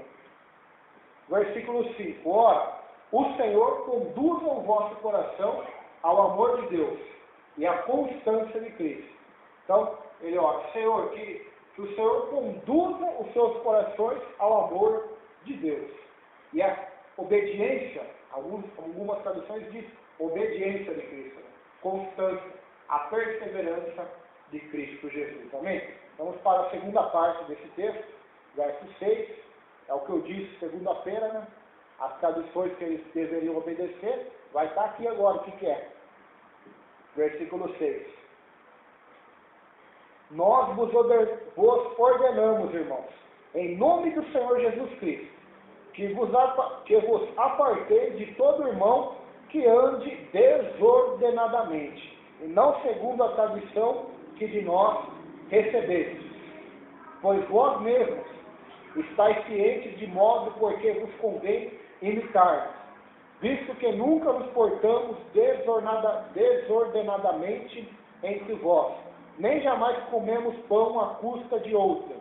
Versículo 5. Ora, o Senhor conduza o vosso coração ao amor de Deus e à constância de Cristo. Então, ele ora, Senhor, que o Senhor conduza os seus corações ao amor de Deus. E a obediência, algumas traduções dizem obediência de Cristo, constância, a perseverança de Cristo Jesus. Amém? Vamos para a segunda parte desse texto, verso 6, é o que eu disse segunda-feira, né? As tradições que eles deveriam obedecer, vai estar aqui agora, o que é? Versículo 6. Nós vos ordenamos, irmãos, em nome do Senhor Jesus Cristo, que vos aparteis de todo irmão que ande desordenadamente, e não segundo a tradição que de nós recebestes. Pois vós mesmos estáis cientes de modo porque vos convém imitar, visto que nunca nos portamos desordenadamente entre vós, nem jamais comemos pão à custa de outra.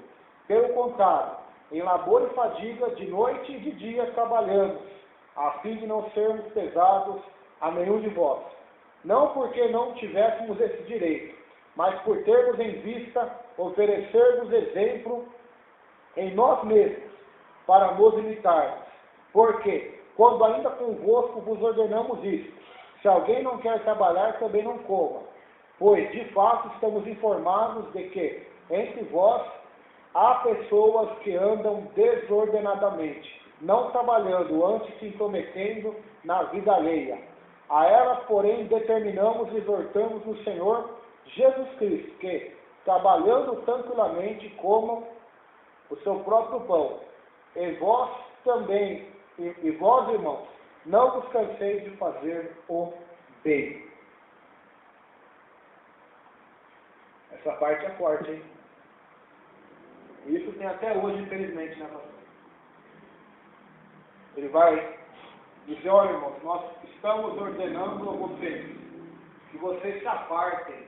Pelo contrário, em labor e fadiga, de noite e de dia trabalhamos, a fim de não sermos pesados a nenhum de vós. Não porque não tivéssemos esse direito, mas por termos em vista oferecer-vos exemplo em nós mesmos, para nos imitarmos. Porque, quando ainda convosco vos ordenamos isso, se alguém não quer trabalhar, também não coma. Pois, de fato, estamos informados de que, entre vós, há pessoas que andam desordenadamente, não trabalhando, antes se intrometendo na vida alheia. A elas, porém, determinamos e exortamos no Senhor Jesus Cristo, que, trabalhando tranquilamente, comam o seu próprio pão. E vós também, e vós, irmãos, não vos canseis de fazer o bem. Essa parte é forte, hein? Isso tem até hoje, infelizmente, né, pastor? Ele vai dizer, olha, irmãos, nós estamos ordenando a vocês que vocês se apartem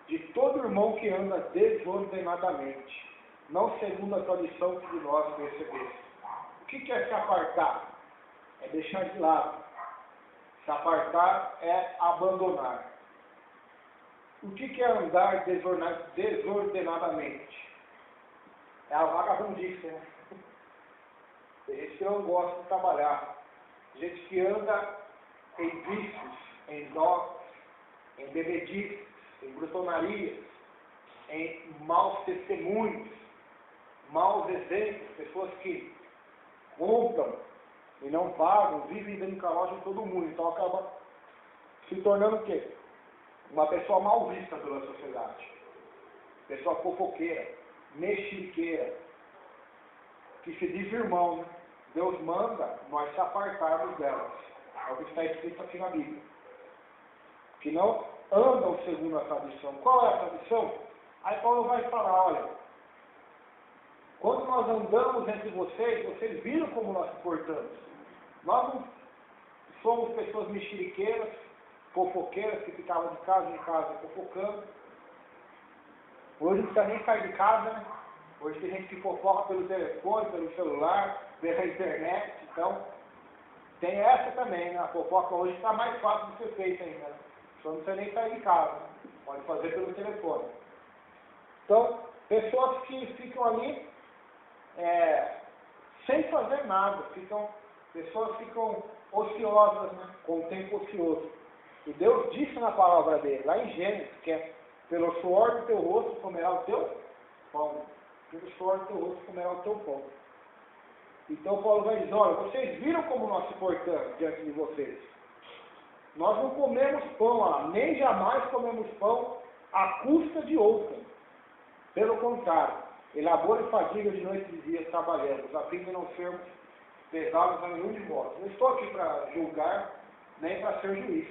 de todo irmão que anda desordenadamente, não segundo a tradição que de nós recebemos. O que é se apartar? É deixar de lado. Se apartar é abandonar. O que é andar desordenadamente? É a vagabundice, né? Tem gente que não gosta de trabalhar. Gente que anda em vícios, em dogmas, em bebedices, em brutonarias, em maus testemunhos, maus exemplos, pessoas que compram e não pagam, vivem dando calote em todo mundo. Então acaba se tornando o quê? Uma pessoa mal vista pela sociedade. Pessoa fofoqueira, mexeriqueira, que se diz irmão, né? Deus manda nós se apartarmos delas. É o que está escrito aqui na Bíblia. Que não andam segundo a tradição. Qual é a tradição? Aí Paulo vai falar, olha, quando nós andamos entre vocês, vocês viram como nós se portamos. Nós não somos pessoas mexeriqueiras, fofoqueiras, que ficavam de casa em casa fofocando. Hoje não precisa nem sair de casa, né? Hoje tem gente que fofoca pelo telefone, pelo celular, pela internet. Então, tem essa também, né? A fofoca hoje está mais fácil de ser feita ainda. Né? Só não precisa nem sair de casa. Né? Pode fazer pelo telefone. Então, pessoas que ficam ali sem fazer nada. Pessoas ficam ociosas, né? Com o tempo ocioso. E Deus disse na palavra dele, lá em Gênesis, que é pelo suor do teu rosto comerá o teu pão. Pelo suor do teu rosto comerá o teu pão. Então Paulo vai dizer, olha, vocês viram como nós se portamos diante de vocês. Nós não comemos pão lá, nem jamais comemos pão à custa de outrem. Pelo contrário, elabora e fadiga de noite e de dia trabalhamos, a fim de não sermos pesados a nenhum de vós. Não estou aqui para julgar, nem para ser juiz.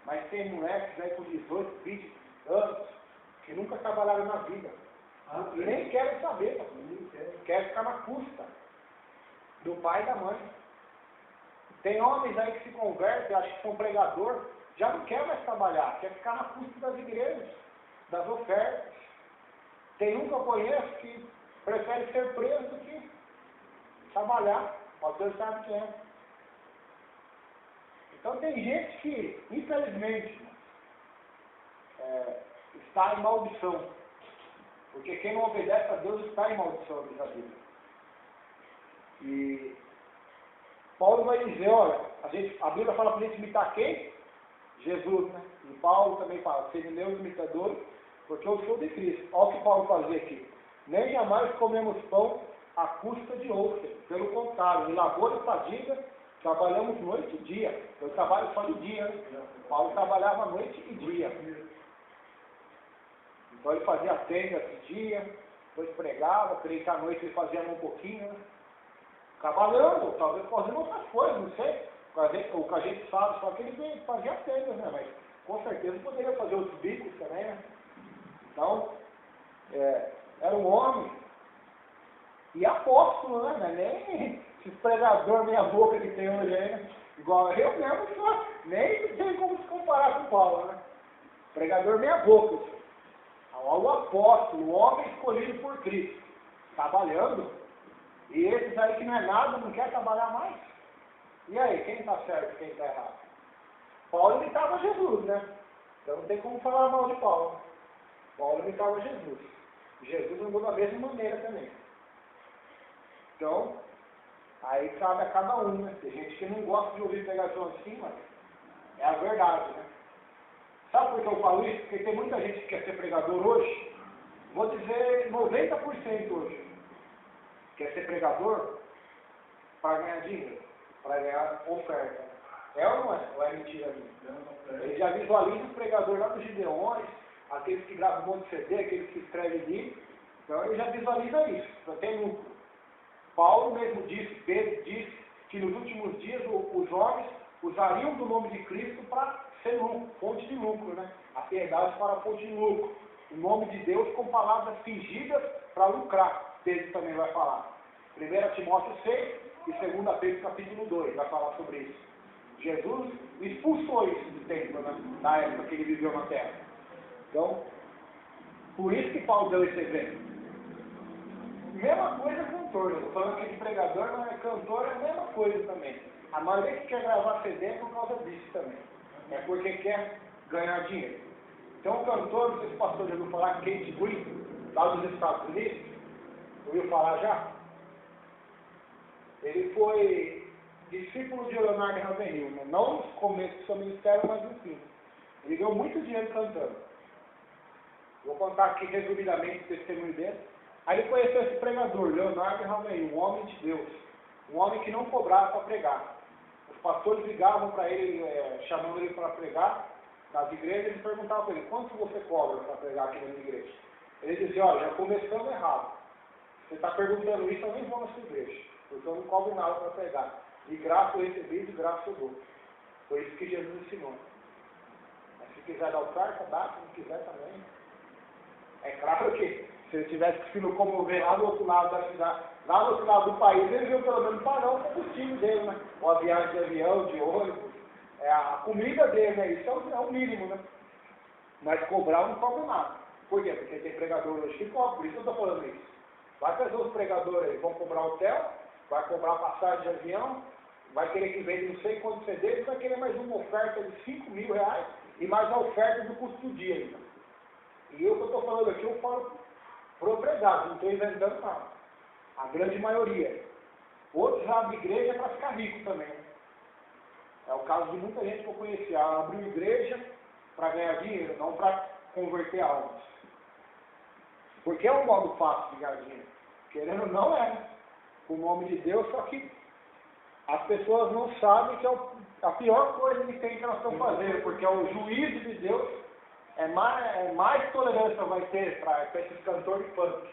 Mas tem moleques aí com 18, 20 anos, que nunca trabalharam na vida. E nem querem saber, querem ficar na custa do pai e da mãe. Tem homens aí que se convertem, acham que são pregador, já não quer mais trabalhar, quer ficar na custa das igrejas, das ofertas. Tem um que eu conheço que prefere ser preso do que trabalhar, o pastor sabe quem é. Então tem gente que, infelizmente, está em maldição. Porque quem não obedece a Deus está em maldição, diz a Bíblia. E Paulo vai dizer, olha, a Bíblia fala para a gente imitar quem? Jesus, né? E Paulo também fala, sejam meus imitadores, porque eu sou de Cristo. Olha o que Paulo fazia aqui. Nem jamais comemos pão à custa de outrem. Pelo contrário, em labor e fadiga, trabalhamos noite e dia. Eu trabalho só de dia, né? Paulo trabalhava noite e dia. Então ele fazia tenda de dia, depois pregava, creio que à noite ele fazia um pouquinho, né? Trabalhando, talvez fazendo outras coisas, não sei. O que a gente sabe, só que ele fazia tenda, né? Mas com certeza poderia fazer outros bicos também, né? Então, era um homem e apóstolo, né? Nem esse pregador meia boca que tem hoje aí, né? Igual eu mesmo, só, nem tem como se comparar com Paulo, né? Pregador meia boca. O apóstolo, o homem escolhido por Cristo, trabalhando, e esses aí que não é nada, não quer trabalhar mais. E aí, quem está certo e quem está errado? Paulo imitava Jesus, né? Então não tem como falar mal de Paulo. Paulo imitava Jesus. Jesus andou da mesma maneira também. Então, aí cabe a cada um, né? Tem gente que não gosta de ouvir pregação assim, mas é a verdade, né? Sabe por que eu falo isso? Porque tem muita gente que quer ser pregador hoje, vou dizer 90% hoje, quer ser pregador para ganhar dinheiro, para ganhar oferta. É ou não é? Ou é mentira minha? Ele já visualiza os pregadores lá dos Gideões, aqueles que gravam um monte de CD, aqueles que escrevem livro, então ele já visualiza isso, só tem lucro. Paulo mesmo disse, Pedro disse, que nos últimos dias os homens usariam do nome de Cristo para ser lucro, fonte de lucro, né? A piedade para fonte de lucro. O nome de Deus com palavras fingidas para lucrar. Pedro também vai falar. 1 Timóteo 6 e 2 Pedro capítulo 2 vai falar sobre isso. Jesus expulsou isso do templo, né? Na época que ele viveu na terra. Então, por isso que Paulo deu esse exemplo. Mesma coisa cantor, eu estou falando aqui de pregador, mas cantor é a mesma coisa também. A maioria que quer gravar CD é por causa disso também. É porque quer ganhar dinheiro. Então o cantor, não sei se o pastor já ouviu falar, Keith Green, lá dos Estados Unidos, ouviu falar já? Ele foi discípulo de Leonardo Ravenhill, né? Não no começo do seu ministério, mas no fim. Ele ganhou muito dinheiro cantando. Vou contar aqui resumidamente o testemunho dele. Aí ele conheceu esse pregador, Leonardo Ravenhill, um homem de Deus, um homem que não cobrava para pregar. Os pastores ligavam para ele, chamando ele para pregar nas igrejas, e perguntavam para ele, quanto você cobra para pregar aqui na igreja? Ele dizia, olha, já começamos errado. Você está perguntando isso, eu nem vou na sua igreja, porque eu não cobro nada para pregar. De graça eu recebi, de graça eu dou. Foi isso que Jesus ensinou. Mas se quiser dar oferta, dá, se não quiser também. É claro que se ele tivesse que se locomover lá do outro lado da cidade, lá do outro lado do país, ele viu pelo menos pagar o combustível dele, né? Ou a viagem de avião, de ônibus, a comida dele, né? Isso é o mínimo, né? Mas cobrar eu não cobro nada. Por quê? Porque tem pregador hoje que cobra, por isso eu estou falando isso. Vai trazer os pregadores aí, vão cobrar hotel, vai cobrar passagem de avião, vai querer que vende não sei quantos CDs, vai querer mais uma oferta de 5 mil reais e mais a oferta do custo do dia ainda. E eu que eu estou falando aqui, eu falo propriedade, não estou inventando nada. A grande maioria. Outros abrem igreja para ficar rico também. É o caso de muita gente que eu conheci. Abriu igreja para ganhar dinheiro, não para converter almas. Porque é um modo fácil de ganhar dinheiro. Querendo ou não, é. O nome de Deus, só que as pessoas não sabem que é a pior coisa que tem que nós estamos fazendo, porque é o juízo de Deus, mais tolerância vai ter para esses cantores de funk,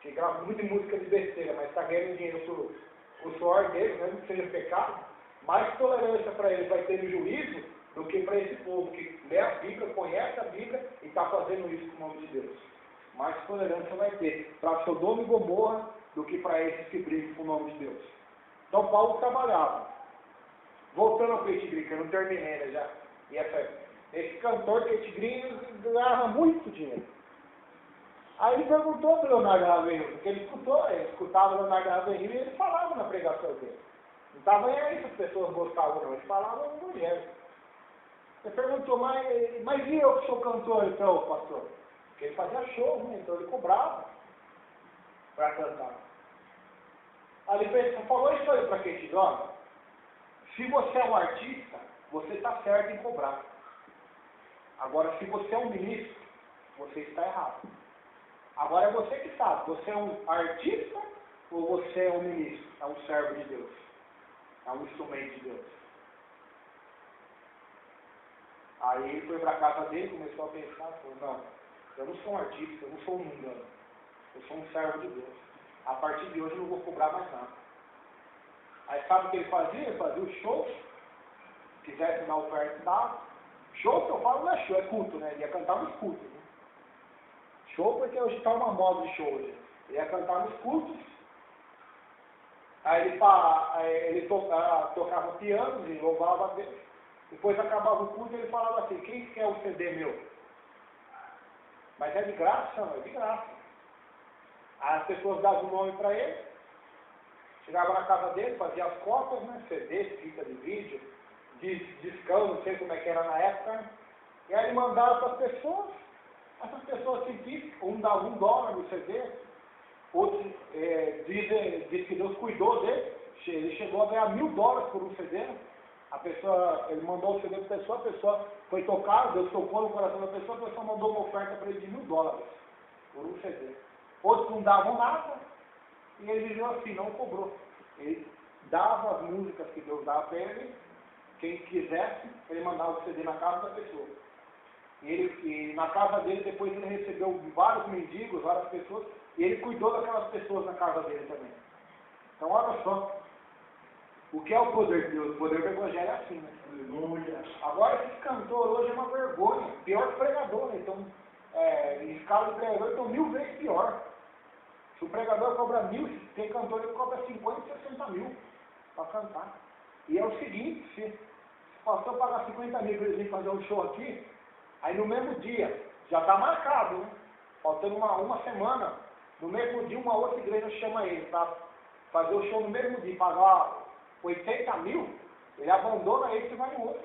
que gravam muita música de besteira, mas está ganhando dinheiro com o suor deles, mesmo que seja pecado, mais tolerância para eles vai ter no juízo do que para esse povo que lê a Bíblia, conhece a Bíblia e está fazendo isso com o nome de Deus. Mais tolerância vai ter para Sodoma e Gomorra do que para esses que brigam com o nome de Deus. Então Paulo trabalhava. Voltando ao Kate Green, que eu não terminei né, já. E esse cantor Kate Green ganhava muito dinheiro. Aí ele perguntou para o Leonardo Ravenhill, porque ele escutava o Leonardo Ravenhill e ele falava na pregação dele. Não estava nem aí se as pessoas gostavam não, ele falava no evangelho. Ele perguntou, mas e eu que sou cantor então, pastor? Porque ele fazia show, né? Então ele cobrava para cantar. Aí ele falou isso aí para Kate Green. Se você é um artista, você está certo em cobrar. Agora, se você é um ministro, você está errado. Agora é você que sabe, você é um artista ou você é um ministro? É um servo de Deus. É um instrumento de Deus. Aí ele foi para a casa dele, começou a pensar, falou, não, eu não sou um artista, eu não sou um mundano. Eu sou um servo de Deus. A partir de hoje eu não vou cobrar mais nada. Aí sabe o que ele fazia? Ele fazia o show, se quisesse dar oferta, dava. Show que eu falo não é show, é culto, né? Ele ia cantar nos cultos. Né? Show porque hoje está uma moda de show hoje. Ele ia cantar nos cultos. Aí ele tocava piano e louvava a Deus. Depois acabava o culto e ele falava assim, quem quer o CD meu? Mas é de graça? Não, é de graça. Aí as pessoas davam o nome para ele. Chegava na casa dele, fazia as cópias, né? CD, fita de vídeo, discão, não sei como é que era na época. Né? E aí ele mandava para as pessoas. Essas pessoas simplesmente, um dava $1 no CD, outro diz que Deus cuidou dele, ele chegou a ganhar $1.000 por um CD. Ele mandou o CD para a pessoa foi tocar, Deus tocou no coração da pessoa, a pessoa mandou uma oferta para ele de $1.000 por um CD. Outros não davam nada, e ele viveu assim, não cobrou. Ele dava as músicas que Deus dava para ele, quem quisesse, ele mandava o CD na casa da pessoa. E na casa dele, depois ele recebeu vários mendigos, várias pessoas, e ele cuidou daquelas pessoas na casa dele também. Então, olha só, o que é o poder de Deus? O poder do Evangelho é assim, né? Agora, esse cantor hoje é uma vergonha, pior que pregador, né? Então, em escala de pregador, então 1000 vezes pior. Se o pregador cobra 1000, tem cantor que cobra 50, 60 mil para cantar. E é o seguinte, se o pastor pagar 50 mil para ele vir fazer um show aqui, aí no mesmo dia, já está marcado, né? Faltando uma semana, no mesmo dia uma outra igreja chama ele para fazer o show no mesmo dia, pagar 80 mil, ele abandona esse e vai no outro.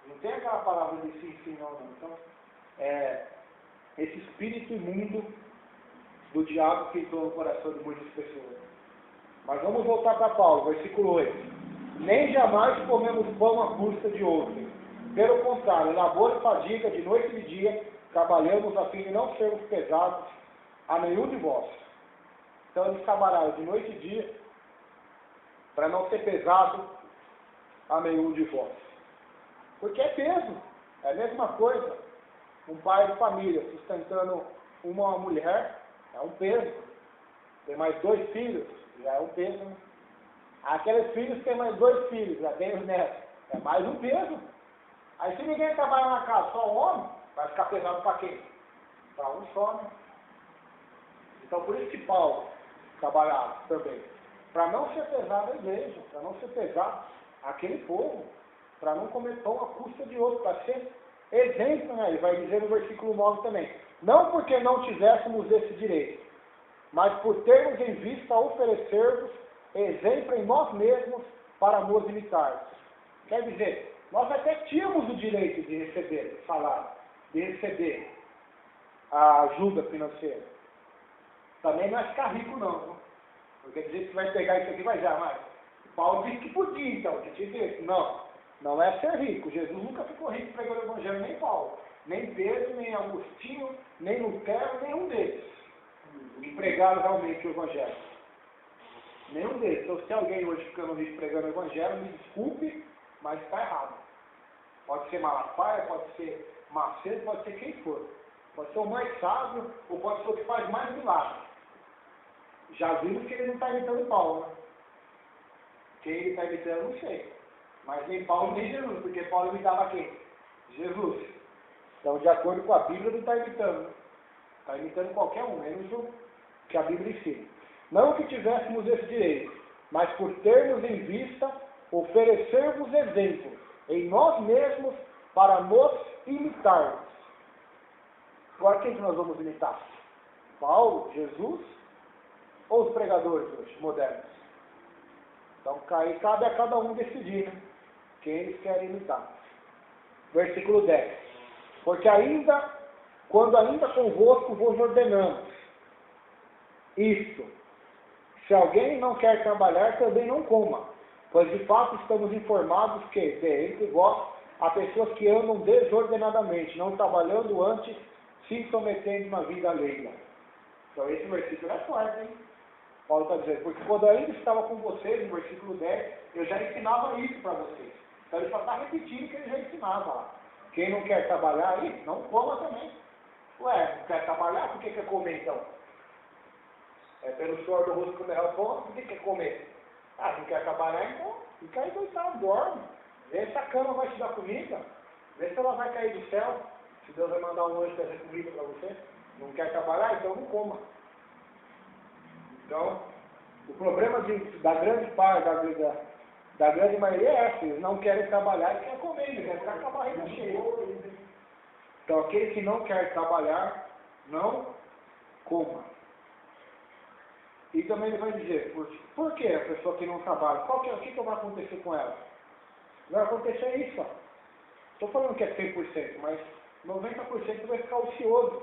Não tem aquela palavra de sim, não. Então, esse espírito imundo do diabo que entrou no coração de muitas pessoas. Mas vamos voltar para Paulo, versículo 8. Nem jamais comemos pão à custa de outrem. Pelo contrário, labor e fadiga de noite e de dia, trabalhamos a fim de não sermos pesados a nenhum de vós. Então eles trabalharam de noite e dia para não ser pesado a nenhum de vós. Porque é peso, é a mesma coisa. Um pai de família sustentando uma mulher é um peso. Tem mais 2 filhos, já é um peso. Né? Aqueles filhos têm mais 2 filhos, já tem os netos, é mais um peso. Aí se ninguém trabalha na casa, só o homem, vai ficar pesado para quem? Para um só, né? Então por isso que Paulo trabalhava também. Para não ser pesado a igreja, para não ser pesado aquele povo, para não comer pão à custa de outro, para ser exemplo, né? Ele vai dizer no versículo 9 também. Não porque não tivéssemos esse direito, mas por termos em vista oferecer-vos exemplo em nós mesmos para nos imitar. Quer dizer, nós até tínhamos o direito de receber salário, de receber a ajuda financeira. Também não é ficar rico não, viu? Porque dizer que vai pegar isso aqui vai já mais. Paulo disse que podia então, que tinha direito. Não. Não é ser rico. Jesus nunca ficou rico pregando o evangelho, nem Paulo. Nem Pedro, nem Agostinho, nem Lutero, nenhum deles. Que pregaram realmente o evangelho. Nenhum deles. Então se alguém hoje ficando rico pregando o evangelho, me desculpe, mas está errado. Pode ser Malafaia, pode ser Macedo, pode ser quem for. Pode ser o mais sábio, ou pode ser o que faz mais milagre. Já vimos que ele não está imitando Paulo, né? Quem ele está imitando, não sei. Mas nem Paulo nem Jesus, porque Paulo imitava quem? Jesus. Então, de acordo com a Bíblia, não está imitando. Né? Está imitando qualquer um, menos o que a Bíblia ensina. Não que tivéssemos esse direito, mas por termos em vista, oferecer-vos exemplo em nós mesmos para nos imitarmos. Agora, quem que nós vamos imitar? Paulo, Jesus ou os pregadores hoje, modernos? Então, cabe a cada um decidir, né? Quem eles querem imitar. Versículo 10. Porque quando ainda convosco vos ordenamos isto, se alguém não quer trabalhar, também não coma, pois de fato estamos informados que, entre vós, há pessoas que andam desordenadamente, não trabalhando antes, se sometendo uma vida alheia. Então esse versículo é forte, hein? Paulo está dizendo, porque quando eu ainda estava com vocês, no versículo 10, eu já ensinava isso para vocês. Então ele só está repetindo o que ele já ensinava lá. Quem não quer trabalhar aí, não coma também. Ué, não quer trabalhar, por que quer comer então? É pelo suor do rosto comer o pão, por que quer comer? Ah, não quer trabalhar, então fica aí deitado, dorme. Vê se a cama vai te dar comida. Vê se ela vai cair do céu. Se Deus vai mandar um anjo trazer comida para você. Não quer trabalhar, então não coma. Então, o problema da grande parte, da grande maioria é essa. Eles não querem trabalhar e querem comer, eles querem ficar com a barriga cheia. Então, aquele que não quer trabalhar, não coma. E também ele vai dizer, por que a pessoa que não trabalha? O que vai acontecer com ela? Vai acontecer isso, ó. Estou falando que é 100%, mas 90% vai ficar ocioso.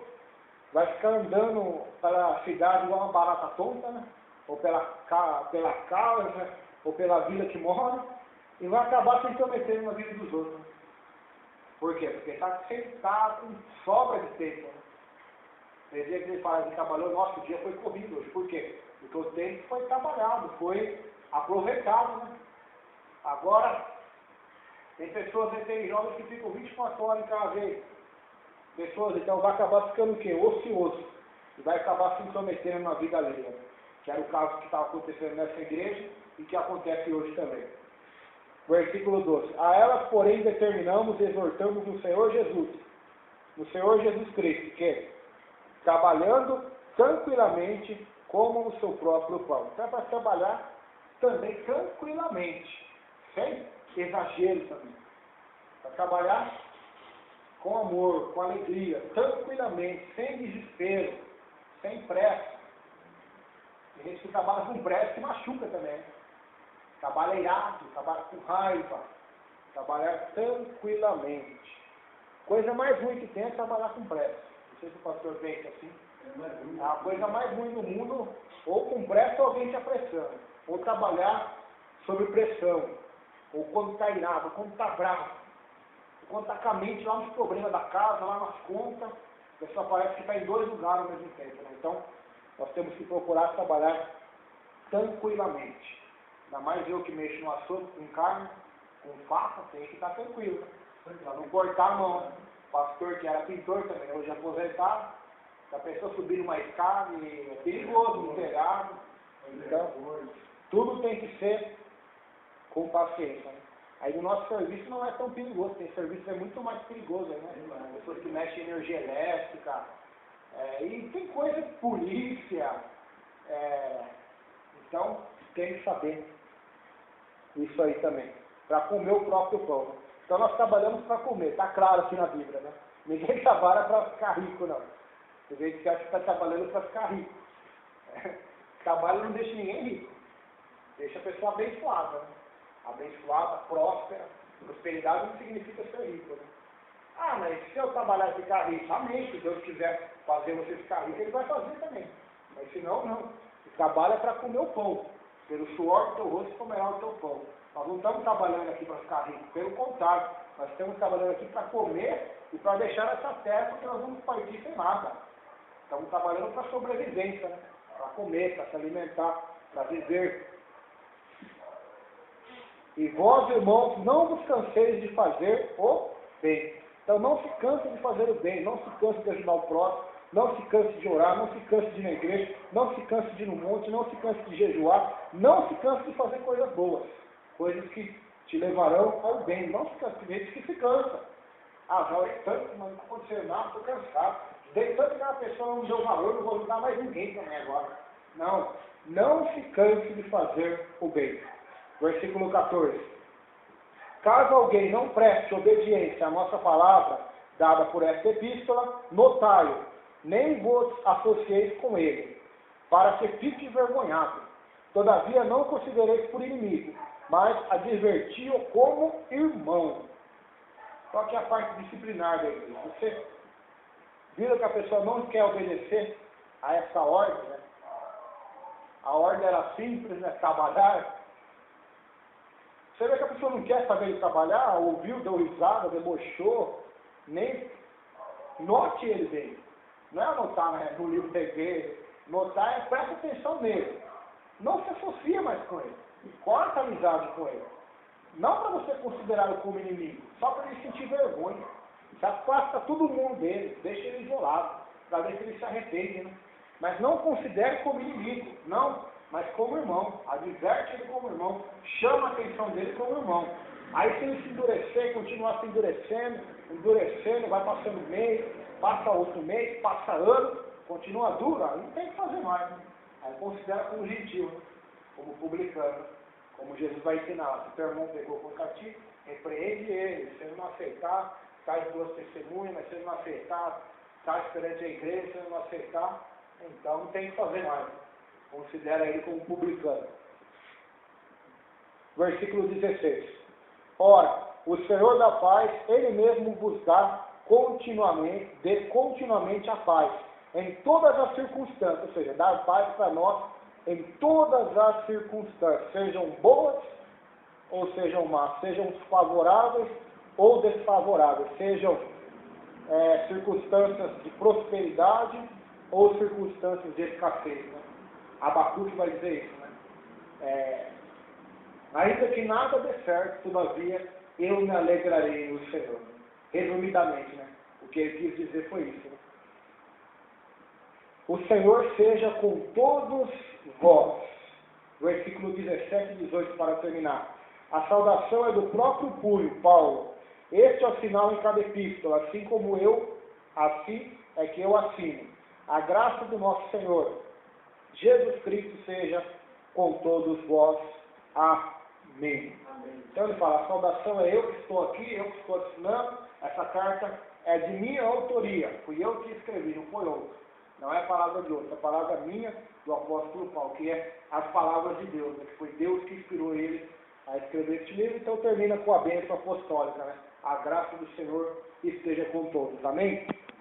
Vai ficar andando pela cidade igual uma barata tonta, né? Ou pela casa, ou pela vila que mora, e vai acabar se intrometendo na vida dos outros. Por quê? Porque está com sobra de tempo. Né? Tem dia que ele fala que trabalhou, nosso dia foi corrido hoje. Por quê? Porque o tempo foi trabalhado, foi aproveitado. Né? Agora, tem pessoas, tem jovens que ficam 24 horas em casa. Pessoas, então, vai acabar ficando o quê? Ocioso. E vai acabar se intrometendo na vida alheia. Que era o caso que estava acontecendo nessa igreja e que acontece hoje também. Versículo 12. A elas, porém, determinamos e exortamos no Senhor Jesus Cristo, que, trabalhando tranquilamente, comam o seu próprio pão. Então é para trabalhar também tranquilamente, sem exagero também. Para trabalhar com amor, com alegria, tranquilamente, sem desespero, sem pressa. Tem gente que trabalha com pressa e machuca também. Trabalha irado, trabalha com raiva, trabalhar tranquilamente. Coisa mais ruim que tem é trabalhar com pressa. Não sei se o pastor pensa assim. É a coisa mais ruim do mundo, ou com pressa ou alguém te apressando. Ou trabalhar sob pressão. Ou quando está irado, ou quando está bravo. Ou quando está com a mente lá nos problemas da casa, lá nas contas. A pessoa parece que está em dois lugares ao mesmo tempo. Né? Então, nós temos que procurar trabalhar tranquilamente. Ainda mais eu que mexo no assunto, com carne, com faca, tem que estar tranquilo. Para não cortar a mão. O pastor que era pintor também, hoje aposentado, se a pessoa subir numa escada, é perigoso, no telhado. Então, tudo tem que ser com paciência. Né? Aí no nosso serviço não é tão perigoso, tem serviço que é muito mais perigoso, né? Pessoas que mexem em energia elétrica, e tem coisa de polícia, então tem que saber isso aí também, para comer o próprio pão. Né? Então nós trabalhamos para comer, está claro aqui na Bíblia, né? Ninguém trabalha para ficar rico, não. Tem gente que acha que está trabalhando para ficar rico. Trabalho não deixa ninguém rico, deixa a pessoa abençoada, né? Abençoada, próspera. Prosperidade não significa ser rico, né? Ah, mas se eu trabalhar e ficar rico, amém, se Deus quiser fazer você ficar rico, Ele vai fazer também. Mas se não, não. Você trabalha para comer o pão. Pelo suor do teu rosto comerá o teu pão. Nós não estamos trabalhando aqui para ficar ricos, pelo contrário, nós estamos trabalhando aqui para comer e para deixar essa terra, porque nós vamos partir sem nada. Estamos trabalhando para sobrevivência, né? Para comer, para se alimentar, para viver. E vós, irmãos, não vos canseis de fazer o bem. Então não se canse de fazer o bem, não se canse de ajudar o próximo, não se canse de orar, não se canse de ir na igreja, não se canse de ir no monte, não se canse de jejuar, não se canse de fazer coisas boas, coisas que te levarão ao bem. Não se canse, tem gente que se cansa. Ah, já orei tanto, mas não aconteceu nada, estou cansado. Dei tanto que a pessoa não me deu valor, não vou ajudar mais ninguém também agora. Não, não se canse de fazer o bem. Versículo 14. Caso alguém não preste obediência à nossa palavra, dada por esta epístola, notai-o, nem vos associeis com ele, para que fique envergonhado. Todavia não o considereis por inimigo, mas adverti-o como irmão. Só que a parte disciplinar da igreja. Você viu que a pessoa não quer obedecer a essa ordem, né? A ordem era simples, né? Trabalhar. Você vê que a pessoa não quer saber de trabalhar, ouviu, deu risada, debochou, nem note ele bem. Não é anotar, né, no livro da igreja. Notar é presta atenção nele. Não se associa mais com ele. Corta a amizade com ele. Não para você considerá-lo como inimigo, só para ele sentir vergonha. Se afasta todo mundo dele, deixa ele isolado, para ver se ele se arrepende, né? Mas não considere como inimigo, não, mas como irmão. Adverte ele como irmão, chama a atenção dele como irmão. Aí se ele se endurecer, continuar se endurecendo, vai passando mês, passa outro mês, passa ano, continua duro, aí não tem que fazer mais, né? Aí considera como gentil, né? Como publicano, como Jesus vai ensinar. Se teu irmão pegou contra ti, repreende ele. Se ele não aceitar, traz duas testemunhas, mas se ele não aceitar, traz perante a igreja. Se ele não aceitar, então não tem que fazer mais. Considera ele como publicano. Versículo 16. Ora, o Senhor da paz, Ele mesmo vos dá continuamente a paz, em todas as circunstâncias, ou seja, dar paz para nós em todas as circunstâncias, sejam boas ou sejam más, sejam favoráveis ou desfavoráveis, sejam circunstâncias de prosperidade ou circunstâncias de escassez, né? Abacuque vai dizer isso, né? Ainda que nada dê certo, todavia eu me alegrarei no Senhor. Resumidamente, né? O que ele quis dizer foi isso, né? O Senhor seja com todos vós. Versículo 17 e 18 para terminar. A saudação é do próprio punho, Paulo. Este é o sinal em cada epístola, assim como eu, assim é que eu assino. A graça do nosso Senhor Jesus Cristo seja com todos vós. Amém. Amém. Então ele fala, a saudação é eu que estou aqui, eu que estou assinando. Essa carta é de minha autoria. Fui eu que escrevi, não foi outro. Não é a palavra de outro, é a palavra minha, do apóstolo Paulo, que é as palavras de Deus, né? Que foi Deus que inspirou ele a escrever este livro. Então termina com a bênção apostólica, né? A graça do Senhor esteja com todos. Amém?